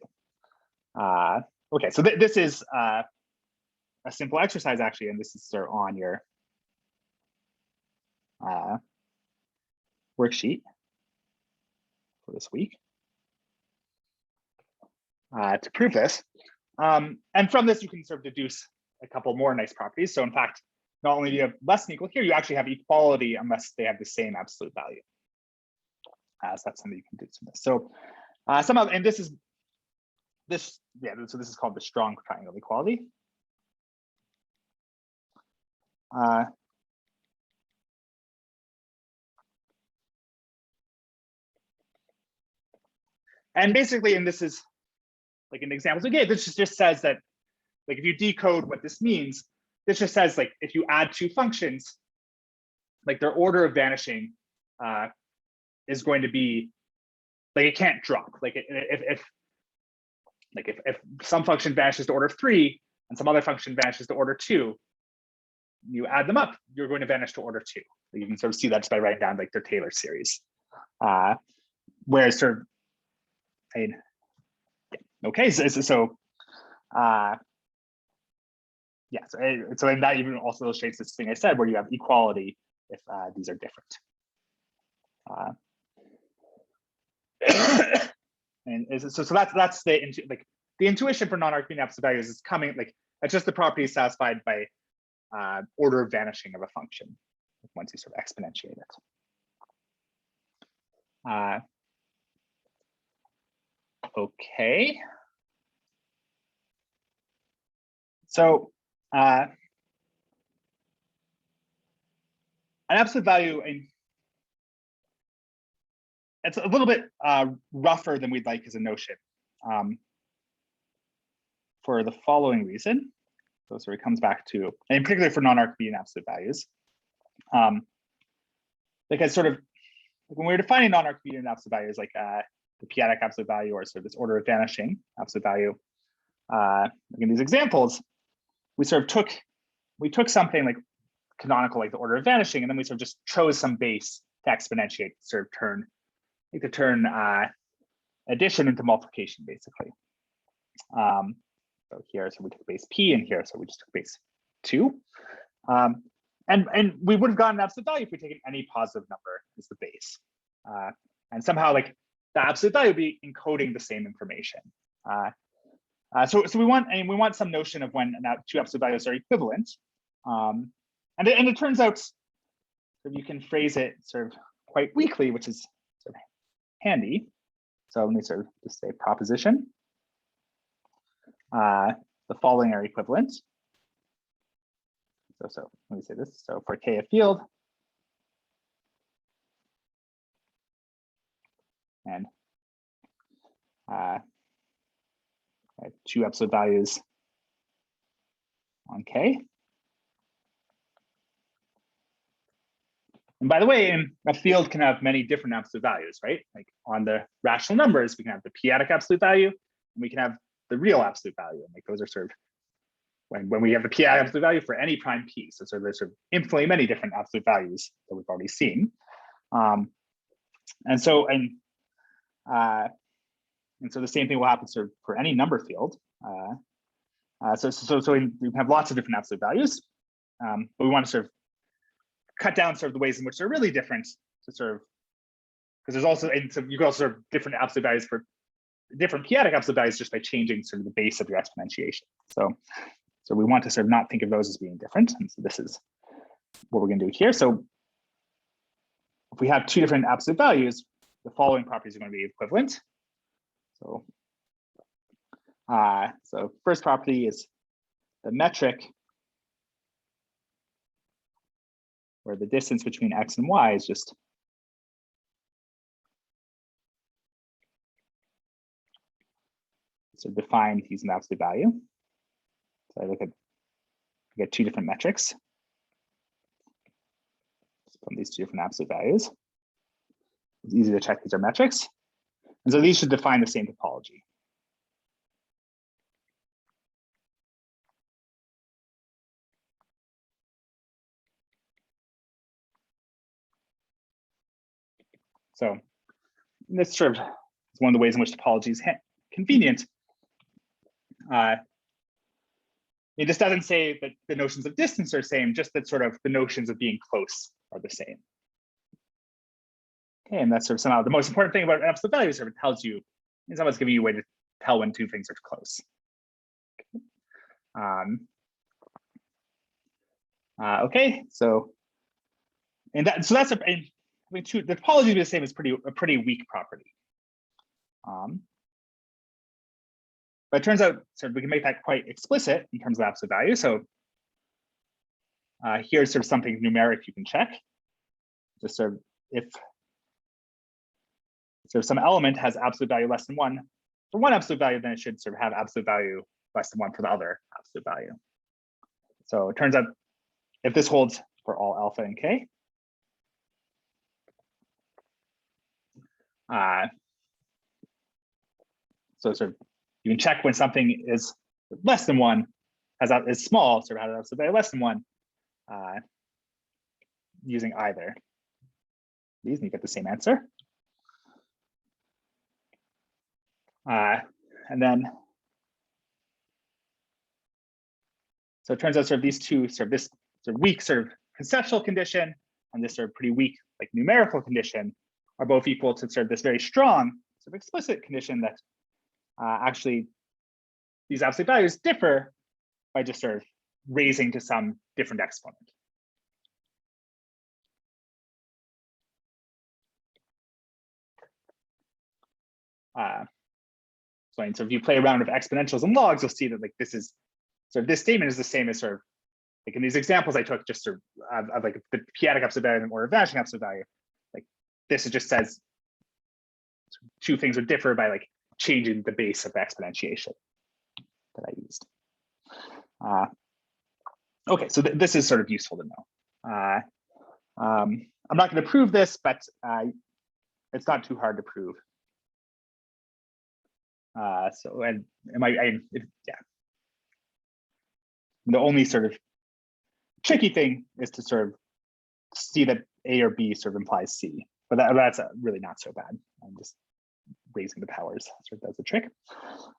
Okay, so this is a simple exercise actually, and this is sort of on your worksheet for this week to prove this. And from this, you can sort of deduce a couple more nice properties. So in fact, not only do you have less than equal here, you actually have equality unless they have the same absolute value. So that's something you can do from this. So somehow, and this is so this is called the strong triangle equality. And basically, and this is like an example we gave, this just says that, like if you decode what this means, this just says like if you add two functions, like their order of vanishing is going to be, like it can't drop. Like if some function vanishes to order 3 and some other function vanishes to order 2, you add them up, you're going to vanish to order 2. You can sort of see that just by writing down like their Taylor series. Whereas sort of, I mean, okay, so yeah, so and that even also illustrates this thing I said, where you have equality if these are different. And so that's the intuition for non-Archimedean absolute values is coming like that's just the property satisfied by order of vanishing of a function once you sort of exponentiate it. Okay. So an absolute value, it's a little bit rougher than we'd like as a notion for the following reason. So it comes back to, and particularly for non-Archimedean absolute values. Like I sort of, when we were defining non-Archimedean absolute values, like the p-adic absolute value or sort of this order of vanishing absolute value, in these examples, we sort of took something like canonical, like the order of vanishing, and then we sort of just chose some base to exponentiate, sort of turn addition into multiplication, basically. So here, so we took base p, and here, so we just took base 2. And we would have gotten an absolute value if we taken any positive number as the base. And somehow, like the absolute value would be encoding the same information. So we want some notion of when two absolute values are equivalent. And it turns out that you can phrase it sort of quite weakly, which is sort of handy. So let me sort of just say proposition. The following are equivalent. So let me say this. So for K a field, and two absolute values on K. And by the way, a field can have many different absolute values, right? Like on the rational numbers, we can have the p-adic absolute value, and we can have the real absolute value. And like those are sort of when we have the p-adic absolute value for any prime p. So there's sort of infinitely many different absolute values that we've already seen. And so the same thing will happen sort of for any number field. So we have lots of different absolute values, but we want to sort of cut down sort of the ways in which they're really different to sort of, because there's also, and so you can also have different absolute values for different p-adic absolute values just by changing sort of the base of your exponentiation. So we want to sort of not think of those as being different. And so this is what we're going to do here. So if we have two different absolute values, the following properties are going to be equivalent. So first property is the metric where the distance between x and y is just so defined using the absolute value. So I get two different metrics from these two different absolute values. It's easy to check these are metrics. And so these should define the same topology. So this sort of is one of the ways in which topology is convenient. It just doesn't say that the notions of distance are the same, just that sort of the notions of being close are the same. Okay, and that's sort of somehow the most important thing about absolute values. Sort of tells you, it's almost giving you a way to tell when two things are close. Okay, so that's the topology the same is a pretty weak property. But it turns out sort of we can make that quite explicit in terms of absolute value. So here's sort of something numeric you can check. Just sort of if sort of some element has absolute value less than 1 for one absolute value, then it should sort of have absolute value less than 1 for the other absolute value. So it turns out if this holds for all alpha and k, so sort of you can check when something is less than 1, is small, sort of has absolute value less than 1, using either these, and you get the same answer. And then, So it turns out sort of these two, sort of this sort of weak sort of conceptual condition and this sort of pretty weak like numerical condition are both equal to sort of this very strong sort of explicit condition that actually these absolute values differ by just sort of raising to some different exponent. So if you play around with exponentials and logs, you'll see that like this is sort of this statement is the same as sort of like in these examples I took just sort of like the p-adic absolute value and order of vanishing absolute value. Like this just says two things would differ by like changing the base of the exponentiation that I used. Okay, so this is sort of useful to know. I'm not going to prove this, but it's not too hard to prove. So and yeah. The only sort of tricky thing is to sort of see that A or B sort of implies C, but that's really not so bad. I'm just raising the powers sort of does the trick.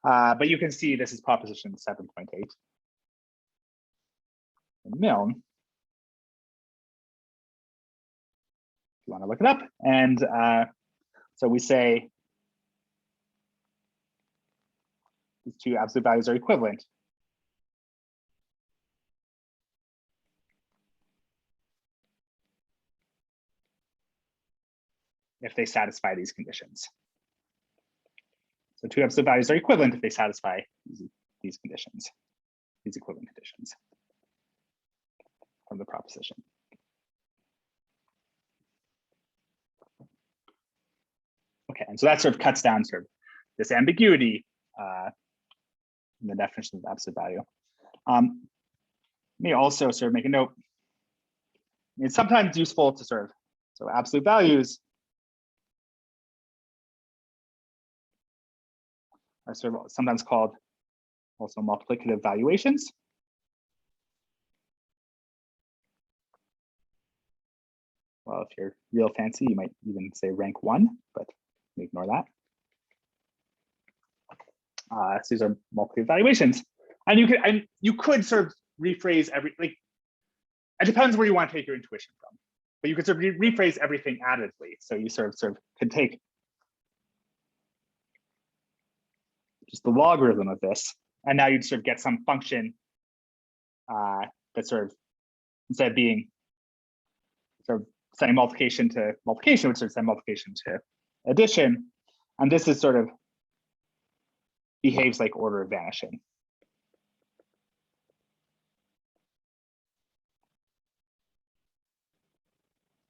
But you can see this is proposition 7.8 in Milne. If you want to look it up. And so we say these two absolute values are equivalent. If they satisfy these conditions. So two absolute values are equivalent if they satisfy these conditions, these equivalent conditions from the proposition. Okay, and so that sort of cuts down sort of this ambiguity in the definition of absolute value. Let me also sort of make a note. It's sometimes useful to sort of, so absolute values are sort of sometimes called also multiplicative valuations. Well, if you're real fancy, you might even say rank 1, but ignore that. So these are multiplicative valuations, and you could sort of rephrase like it depends where you want to take your intuition from, but you could sort of rephrase everything additively. So you sort of could take just the logarithm of this, and now you'd sort of get some function that sort of, instead of being sort of sending multiplication to multiplication, would sort of send multiplication to addition. And this is sort of behaves like order of vanishing.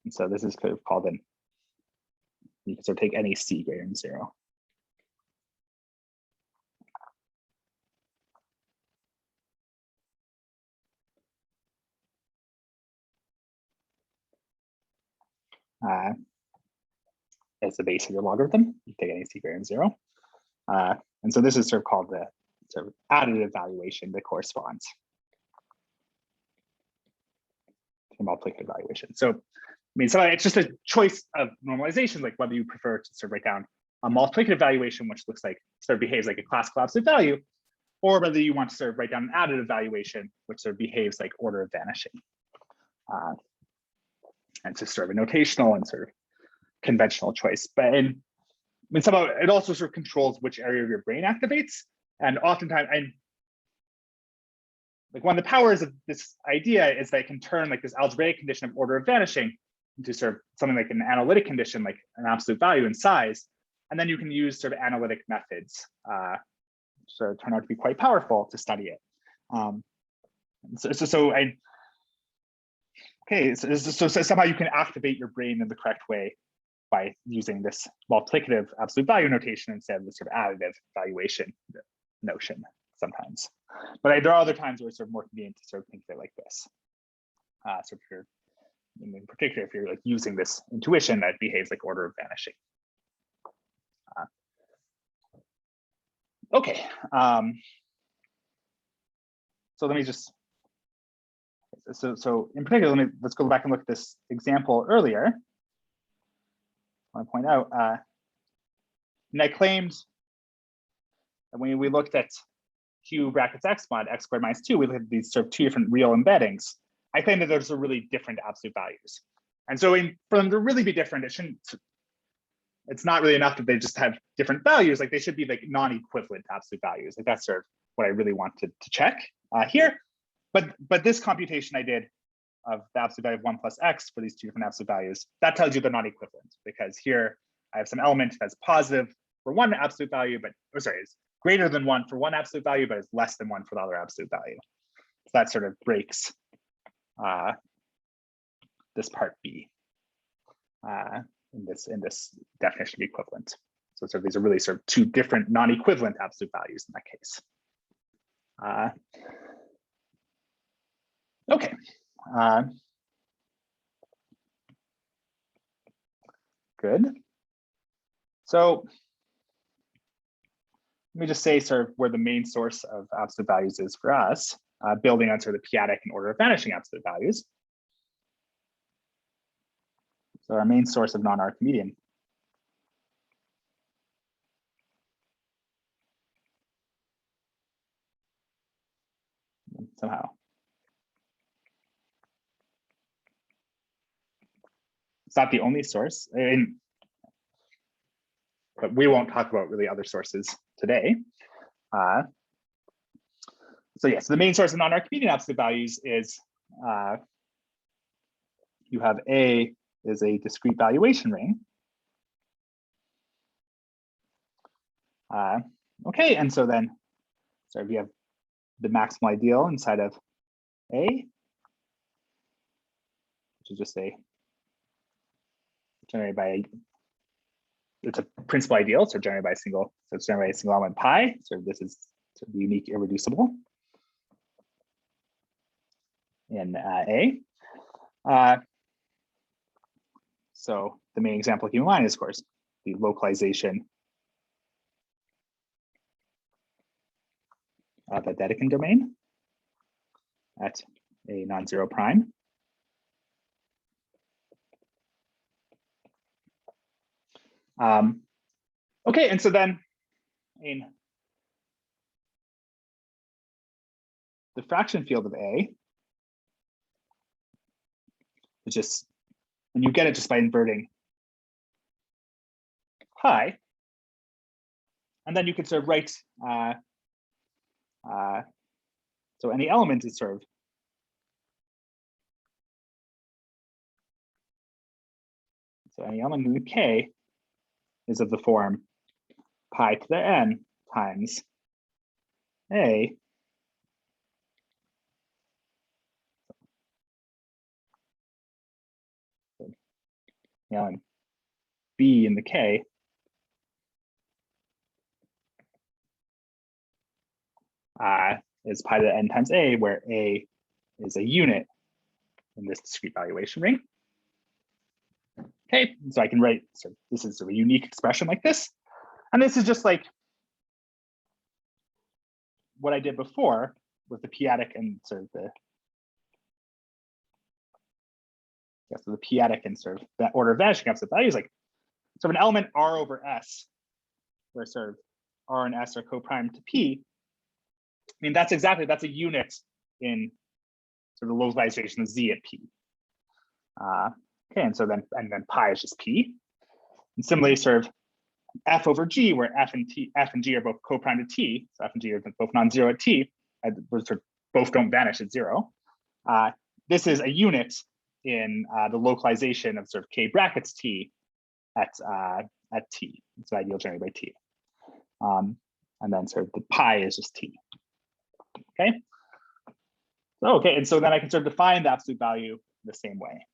And so this is kind of called you can sort of take any C greater than 0. As the base of your logarithm, you take any C greater than 0. And so this is sort of called the sort of additive valuation that corresponds to multiplicative valuation. So, I mean, so it's just a choice of normalization, like whether you prefer to sort of write down a multiplicative valuation, which looks like sort of behaves like a classical absolute value, or whether you want to sort of write down an additive valuation, which sort of behaves like order of vanishing. And it's just sort of a notational and sort of conventional choice. But I mean, somehow it also sort of controls which area of your brain activates. And oftentimes, like one of the powers of this idea is that it can turn like this algebraic condition of order of vanishing into sort of something like an analytic condition, like an absolute value in size. And then you can use sort of analytic methods sort of turn out to be quite powerful to study it. So somehow you can activate your brain in the correct way by using this multiplicative absolute value notation instead of the sort of additive valuation notion sometimes. But there are other times where it's sort of more convenient to sort of think of it like this. So if you're, in particular, if you're like using this intuition that behaves like order of vanishing. Okay. So let me just, so in particular, let's go back and look at this example earlier. I want to point out, and I claimed that when we looked at q brackets x mod x squared minus 2, we look at these sort of two different real embeddings. I claim that those are really different absolute values. And so for them to really be different, it's not really enough that they just have different values. Like they should be like non-equivalent absolute values. Like that's sort of what I really wanted to check here. But this computation I did of the absolute value of 1 plus x for these two different absolute values, that tells you they're not equivalent, because here I have some element that's positive for one absolute value, but it's greater than 1 for one absolute value, but it's less than 1 for the other absolute value. So that sort of breaks this part B in this definition of equivalent. So sort of these are really sort of two different non-equivalent absolute values in that case. Okay. Good. So let me just say sort of where the main source of absolute values is for us, building on sort of the p-adic and order of vanishing absolute values. So our main source of non-Archimedean. Somehow. It's not the only source, but we won't talk about really other sources today. So yes, the main source of non-Archimedean absolute values is you have A is a discrete valuation ring. Okay, and so then, so we have the maximal ideal inside of A, which is just a generated by it's a principal ideal, so generated by a single, so it's generated by a single element pi. So this is sort of unique, irreducible in A. So the main example keep in mind is, of course, the localization of the Dedekind domain at a non-zero prime. Okay, and so then, the fraction field of A is just, and you get it just by inverting pi, and then you can sort of write, so any element is sort of, so any element in the K is of the form pi to the n times A the element B in the K is pi to the n times A, where A is a unit in this discrete valuation ring. Okay, so I can write, so this is sort of a unique expression like this. And this is just like what I did before with the p-adic and sort of the, yeah, so the p-adic and sort of that order of vanishing absolute values, like sort of an element R over S, where sort of R and S are co-prime to P. I mean, that's a unit in sort of the localization of Z at P. Okay, and so then pi is just P. And similarly, sort of F over G, where F and G are both co-prime to T, so F and G are both non-zero at T, sort of both don't vanish at 0. This is a unit in the localization of sort of K brackets T at T. It's ideal generated by T. And then sort of the pi is just T. Okay. So, okay, and so then I can sort of define the absolute value the same way.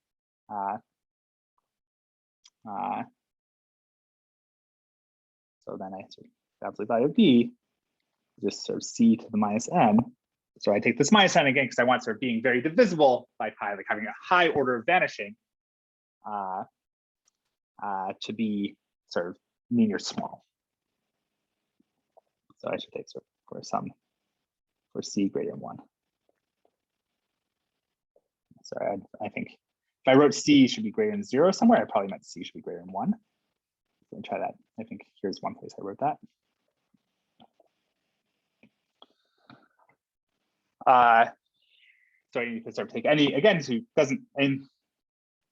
So then I sort of the absolute value of B just sort of C to the minus n. So I take this minus n again because I want sort of being very divisible by pi, like having a high order of vanishing to be sort of mean or small. So I should take sort of for some for C greater than 1. Sorry, I think if I wrote C should be greater than 0 somewhere, I probably meant C should be greater than 1. Let me try that. I think here's one place I wrote that. So you can sort of take any, again, so it doesn't, and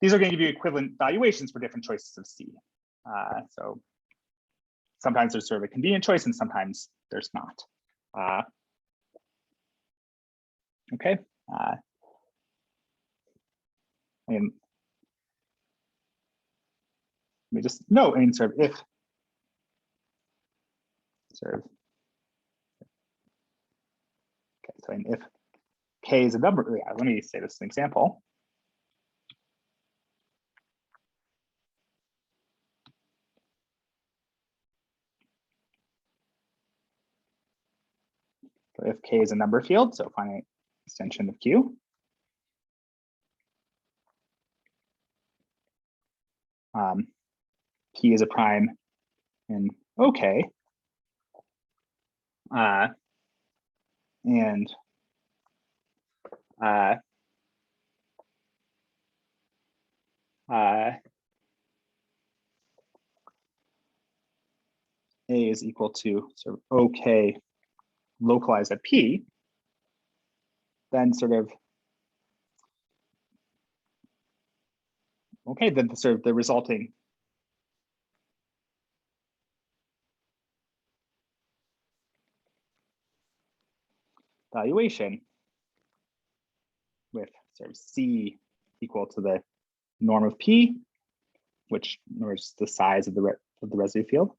these are going to give you equivalent valuations for different choices of C. So sometimes there's sort of a convenient choice and sometimes there's not. Okay. And let me just note, and sort of if sort of, okay, so if K is a number, yeah, let me say this as an example. So if K is a number field, so finite extension of Q. P is a prime in OK. And A is equal to sort of OK localized at P, then sort of, okay, then the sort of the resulting valuation with sort of C equal to the norm of P, which is the size of the residue field,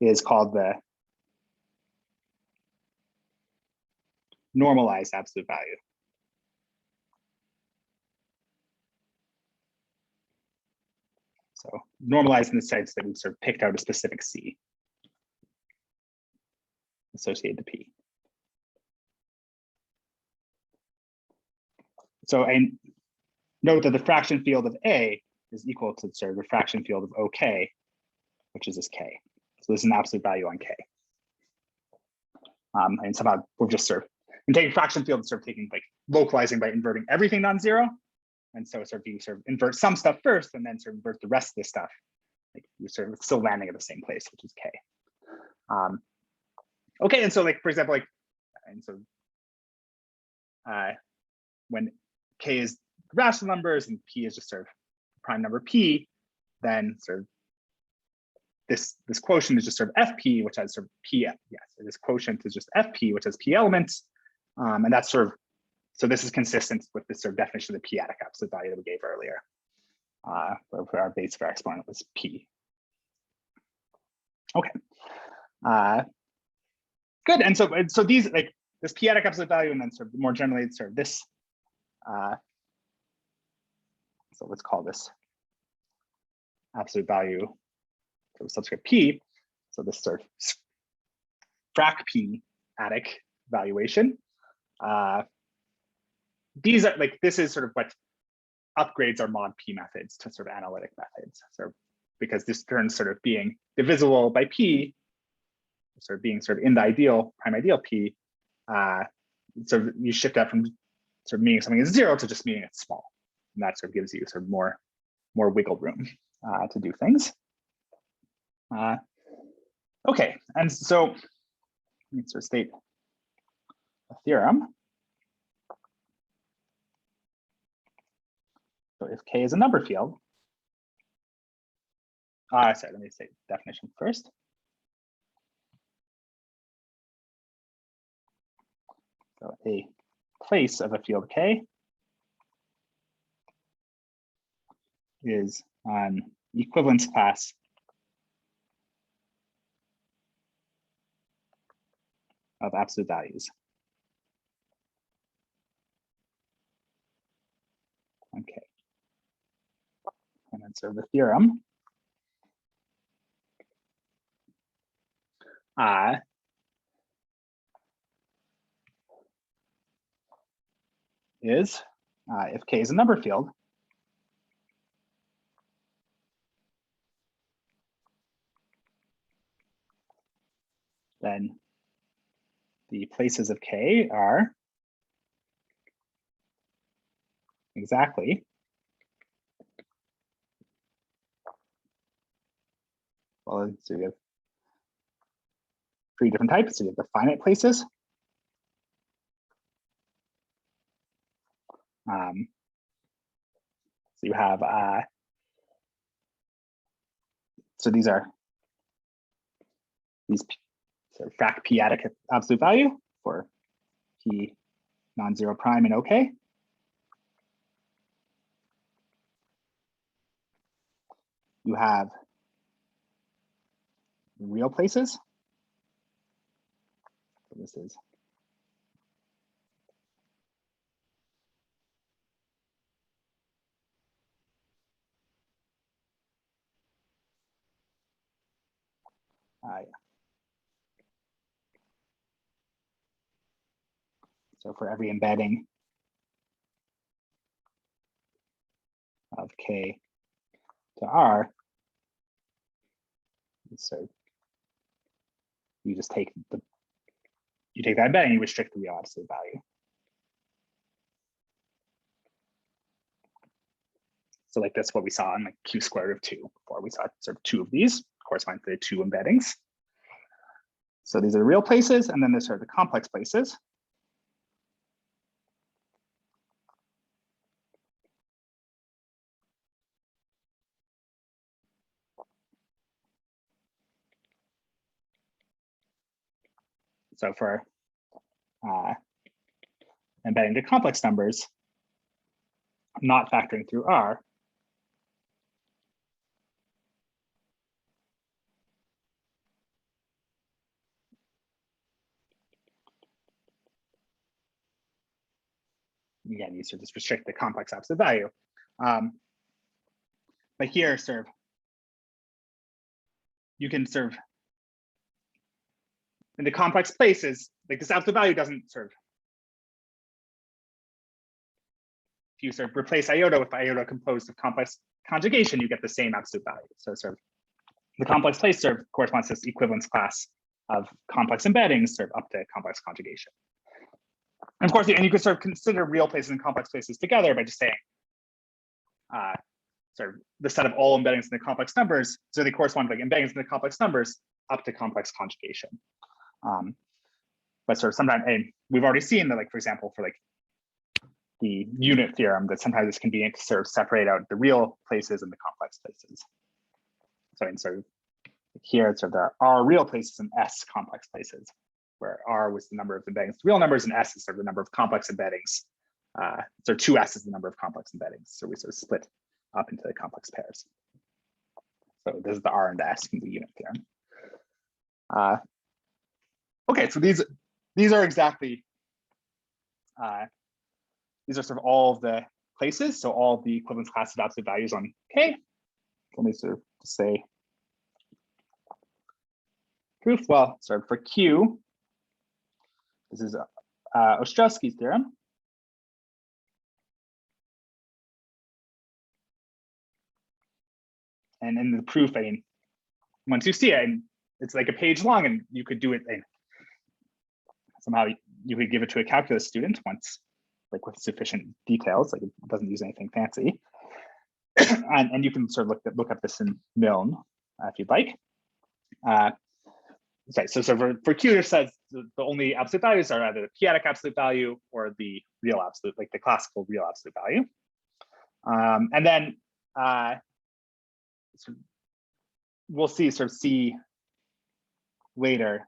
is called the normalized absolute value. So normalized in the sense that we've sort of picked out a specific C associated to P. So, and note that the fraction field of A is equal to sort of the fraction field of OK, which is this K. So this is an absolute value on K. And somehow we're just sort of, and taking fraction field, sort of taking like localizing by inverting everything non-zero. And so sort of you sort of invert some stuff first and then sort of invert the rest of this stuff. Like you're sort of still landing at the same place, which is K. Okay, and so like, for example, like, and so when K is rational numbers and P is just sort of prime number P, then sort of this quotient is just sort of FP, which has sort of P, yes, so this quotient is just FP, which has P elements. And that's sort of, so this is consistent with this sort of definition of the p-adic absolute value that we gave earlier, where our base of our exponent was P. Okay. Good, and so these, like this p-adic absolute value, and then sort of more generally sort of this, so let's call this absolute value of subscript P. So this sort of frac p-adic valuation. These are like, this is sort of what upgrades our mod P methods to sort of analytic methods. So because this turns sort of being divisible by P, sort of being sort of in the ideal, prime ideal P, so you shift that from sort of meaning something is zero to just meaning it's small. And that sort of gives you sort of more wiggle room to do things. Okay, and so let me sort of state a theorem. So if K is a number field, sorry, let me say definition first. So a place of a field K is an equivalence class of absolute values. Okay. And then so the theorem is if K is a number field, then the places of K are exactly well, so you have three different types. So you have the finite places, So you have, so these are these sort of frac p-adic absolute value for p non-zero prime and OK. You have real places. So this is yeah. So for every embedding of K to R, so you just take that embedding, you restrict the real absolute value. So like that's what we saw in like Q squared of 2 before. We saw sort of 2 of these correspond to the 2 embeddings. So these are the real places, and then there's sort of the complex places. So for embedding the complex numbers, not factoring through R, again, you sort of just restrict the complex absolute value. But here, sort of, you can sort of, in the complex places, like this absolute value doesn't sort of, if you sort of replace iota with iota composed of complex conjugation, you get the same absolute value. So sort of the complex place sort of corresponds to this equivalence class of complex embeddings sort of up to complex conjugation. And of course, and you could sort of consider real places and complex places together by just saying sort of the set of all embeddings in the complex numbers. So they correspond to like embeddings in the complex numbers up to complex conjugation. But sort of sometimes, and we've already seen that, like, for example, for like the unit theorem, that sometimes it's convenient to sort of separate out the real places and the complex places. So in sort of here, sort of there are real places and S complex places, where R was the number of embeddings, real numbers, and S is sort of the number of complex embeddings. So 2S is the number of complex embeddings. So we sort of split up into the complex pairs. So this is the R and the S in the unit theorem. Okay, so these are exactly, these are sort of all of the places. So all of the equivalence class of absolute values on K. Let me sort of say proof. Well, sorry, for Q, this is Ostrowski's theorem. And in the proof, I mean, once you see it, and it's like a page long, and you could do it, and somehow you could give it to a calculus student once, like with sufficient details, like it doesn't use anything fancy. And you can sort of look up this in Milne if you'd like. Okay, so for Q, it says the only absolute values are either the p-adic absolute value or the real absolute, like the classical real absolute value. And then so we'll see later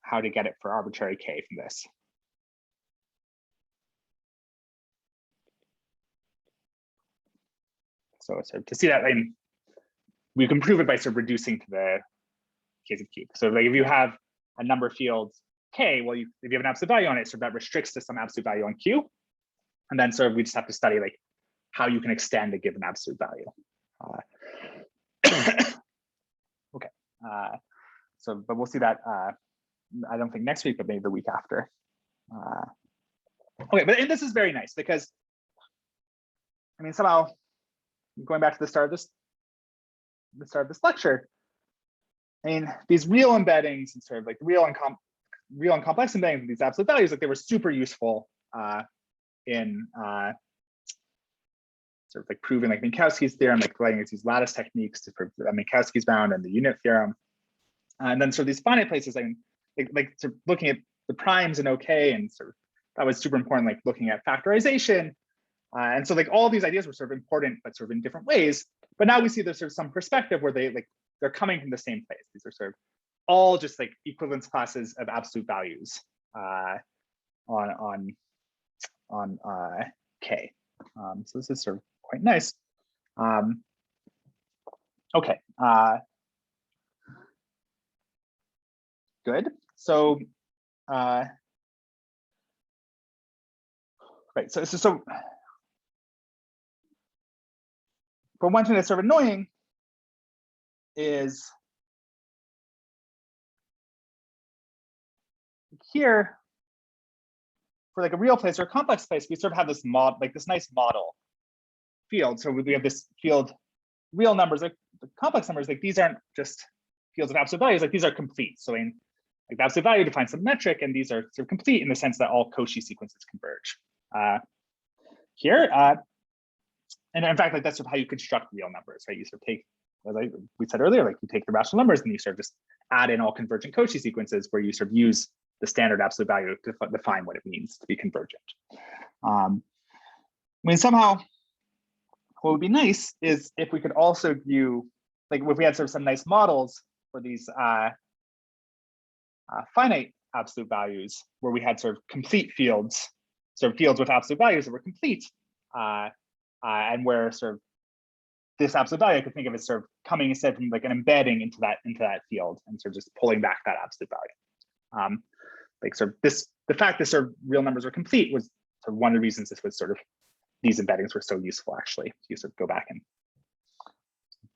how to get it for arbitrary K from this. So to see that, I mean, we can prove it by sort of reducing to the case of Q. So like if you have a number field K, well, if you have an absolute value on it, so that restricts to some absolute value on Q. And then sort of we just have to study like how you can extend a given absolute value. Okay, so but we'll see that. I don't think next week, but maybe the week after. Okay, but this is very nice because, I mean, somehow going back to the start of this lecture, I mean, these real embeddings and sort of like real and complex embeddings of these absolute values, like they were super useful in sort of like proving like Minkowski's theorem, like letting these lattice techniques to prove Minkowski's bound and the unit theorem. And then sort of these finite places, I mean, like sort of looking at the primes in OK and sort of that was super important, like looking at factorization. And so like all these ideas were sort of important, but sort of in different ways. But now we see there's sort of some perspective where they're coming from the same place. These are sort of all just like equivalence classes of absolute values on K. So this is sort of quite nice. Okay. Good. So right. So but one thing that's sort of annoying is here for like a real place or a complex place, we sort of have this this nice model field. So we have this field, real numbers, like the complex numbers, like these aren't just fields of absolute values, like these are complete. So in like the absolute value defines some metric, and these are sort of complete in the sense that all Cauchy sequences converge. Here, and in fact, like that's sort of how you construct real numbers, right? You sort of take, as we said earlier, like you take the rational numbers and you sort of just add in all convergent Cauchy sequences where you sort of use the standard absolute value to define what it means to be convergent. I mean, somehow, what would be nice is if we could also view, like if we had sort of some nice models for these finite absolute values, where we had sort of complete fields, sort of fields with absolute values that were complete, and where sort of this absolute value I could think of as sort of coming instead from like an embedding into that field and sort of just pulling back that absolute value. Like sort of the fact that sort of real numbers are complete was sort of one of the reasons this was sort of, these embeddings were so useful actually. You sort of go back and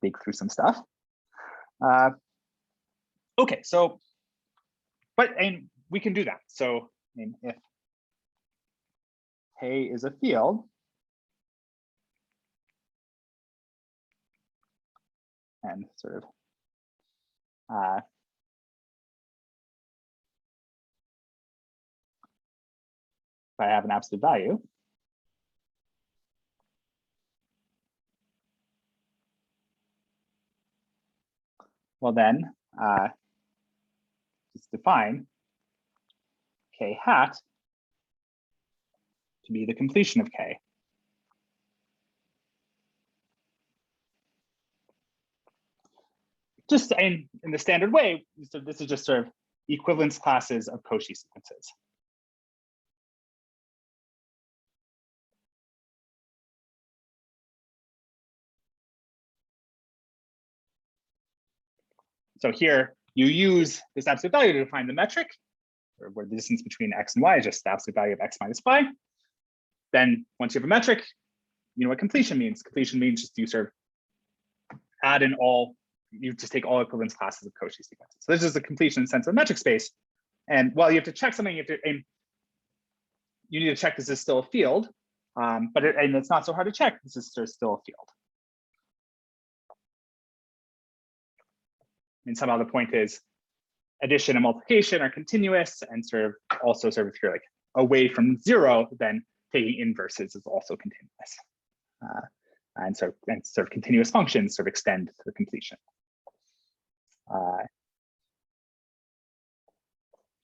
dig through some stuff. Okay, so, and we can do that. So I mean, if K is a field, and sort of if I have an absolute value, well then just define K hat to be the completion of K. Just in the standard way, so this is just sort of equivalence classes of Cauchy sequences. So here you use this absolute value to define the metric, or where the distance between x and y is just the absolute value of x minus y. Then once you have a metric, you know what completion means. Completion means just you sort of add in all, you just take all equivalence classes of Cauchy sequences. So this is the completion in the sense of metric space. And while you have to check something, you need to check this is still a field, but it's not so hard to check. This is still a field. And somehow the point is addition and multiplication are continuous, and sort of also sort of if you're like away from zero, then taking inverses is also continuous. And sort of continuous functions sort of extend to the completion.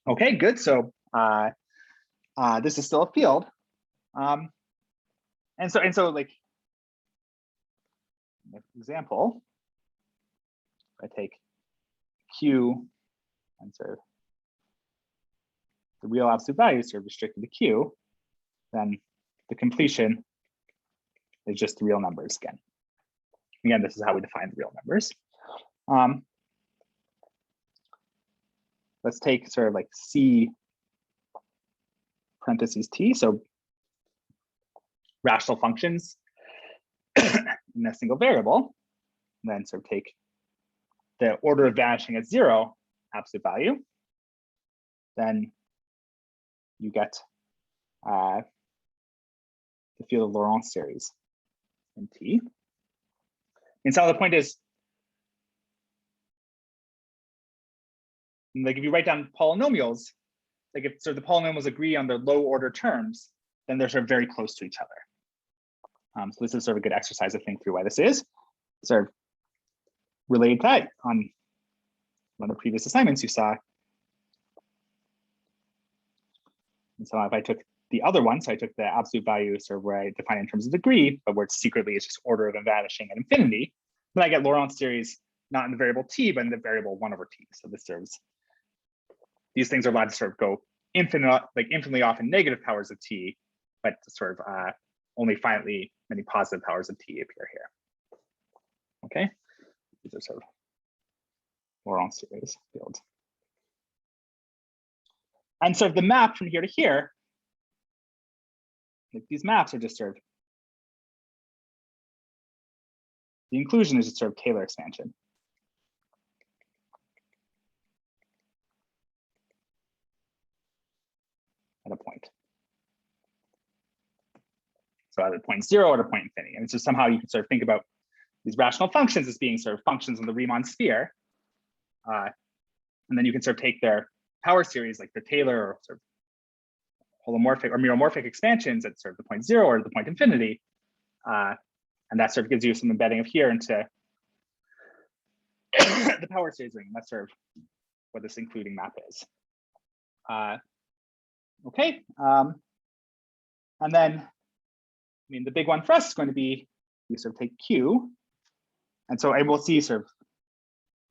Okay, good. So this is still a field. And so like example, I take Q and sort of the real absolute value is sort of restricted to Q, then the completion is just the real numbers again. Again, this is how we define the real numbers. Let's take sort of like C parentheses T, so rational functions in a single variable, and then sort of take the order of vanishing at zero absolute value, then you get the field of Laurent series in T. And so the point is, like if you write down polynomials, like if sort of the polynomials agree on their low order terms, then they're sort of very close to each other. So this is sort of a good exercise to think through why this is. Sort of related to that on one of the previous assignments you saw. And so if I took the other one. So I took the absolute value sort of where I define it in terms of degree, but where it's secretly it's just order of vanishing at infinity. Then I get Laurent series not in the variable t, but in the variable 1/t. So this serves, these things are allowed to sort of go infinitely off in negative powers of t, but sort of only finitely many positive powers of t appear here. Okay, these are sort of Laurent series fields. And so the map from here to here, like these maps are just sort of, the inclusion is just sort of Taylor expansion. At a point. So either point 0 or at a point infinity. And so somehow you can sort of think about these rational functions as being sort of functions in the Riemann sphere. And then you can sort of take their power series, like the Taylor or sort of holomorphic or meromorphic expansions at sort of the point 0 or the point infinity. And that sort of gives you some embedding of here into the power series ring. That's sort of what this including map is. Okay. And then, I mean, the big one for us is going to be, you sort of take Q. And so I will see sort of,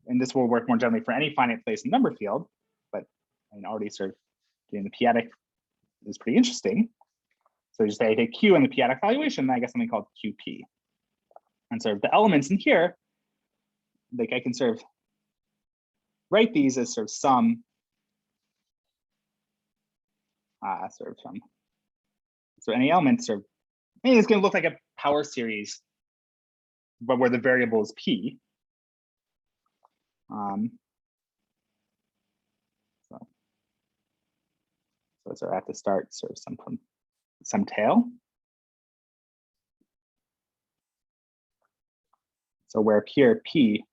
and this will work more generally for any finite place and number field, but I mean, already sort of doing the p-adic is pretty interesting. So just say I take Q in the p-adic valuation, and I get something called QP. And sort of the elements in here, like I can sort of write these as sort of some so any element sort of, I mean, it's going to look like a power series, but where the variable is p. So I have to start sort of some tail. So where here p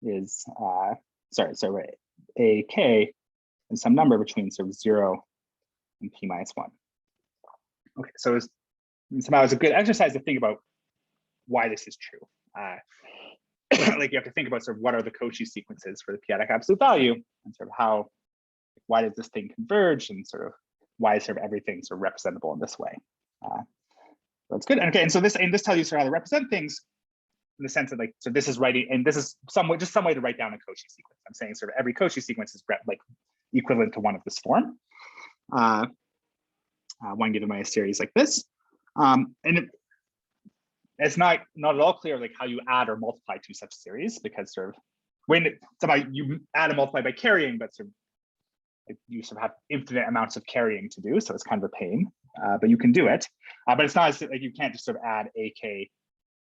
is a k and some number between sort of 0 and p minus 1. Okay, so somehow it's a good exercise to think about why this is true. Like you have to think about sort of what are the Cauchy sequences for the p-adic absolute value, and sort of how, why does this thing converge, and sort of why is sort of everything sort of representable in this way. That's good. And okay, and so this tells you sort of how to represent things in the sense that like, so this is writing, and this is some way to write down a Cauchy sequence. I'm saying sort of every Cauchy sequence is like equivalent to one of this form. One given by a series like this. And it's not at all clear like how you add or multiply two such series, because sort of when somehow you add and multiply by carrying, but sort of like you sort of have infinite amounts of carrying to do, so it's kind of a pain, but you can do it. But it's not as like you can't just sort of add AK.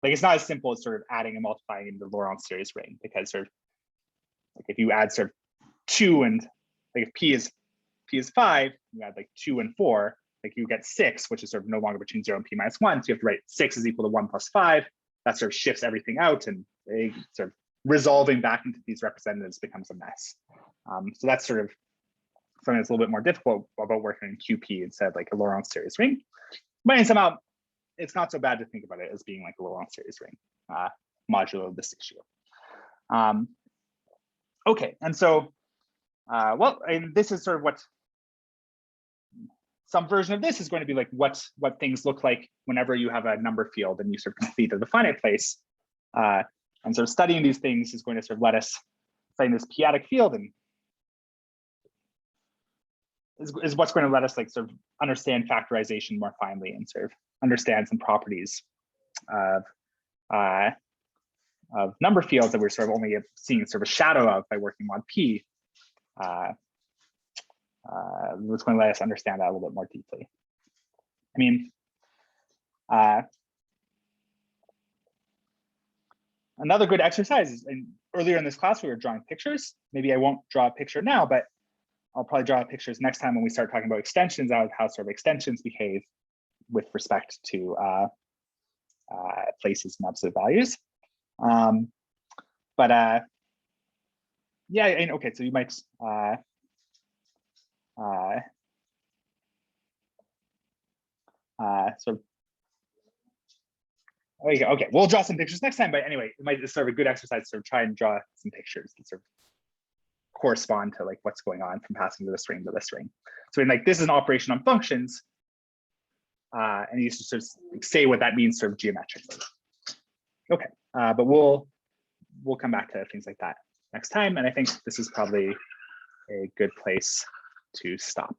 Like it's not as simple as sort of adding and multiplying in the Laurent series ring, because sort of like if you add sort of 2 and like if p is 5, you add like 2 and 4, like you get 6, which is sort of no longer between 0 and p minus 1. So you have to write 6 is equal to 1 plus 5. That sort of shifts everything out, and they sort of resolving back into these representatives becomes a mess. So that's sort of something that's a little bit more difficult about working in QP instead of like a Laurent series ring. But somehow it's not so bad to think about it as being like a Laurent series ring modulo of this issue. Okay, and so, well, and this is sort of what some version of this is going to be like what things look like whenever you have a number field and you sort of complete the finite place. And sort of studying these things is going to sort of let us find this p-adic field, and is what's going to let us like sort of understand factorization more finely and sort of understand some properties of number fields that we're sort of only seeing sort of a shadow of by working mod p. What's going to let us understand that a little bit more deeply. I mean, another good exercise is, and earlier in this class we were drawing pictures. Maybe I won't draw a picture now, but I'll probably draw pictures next time when we start talking about extensions, out of how sort of extensions behave with respect to places and absolute values. Yeah, and okay, so you might sort of, okay, we'll draw some pictures next time, but anyway, it might be sort of a good exercise to sort of try and draw some pictures that sort of correspond to like what's going on from passing to this ring to this ring. So in like this is an operation on functions, and you sort of say what that means sort of geometrically. Okay, but we'll come back to things like that next time, and I think this is probably a good place to stop.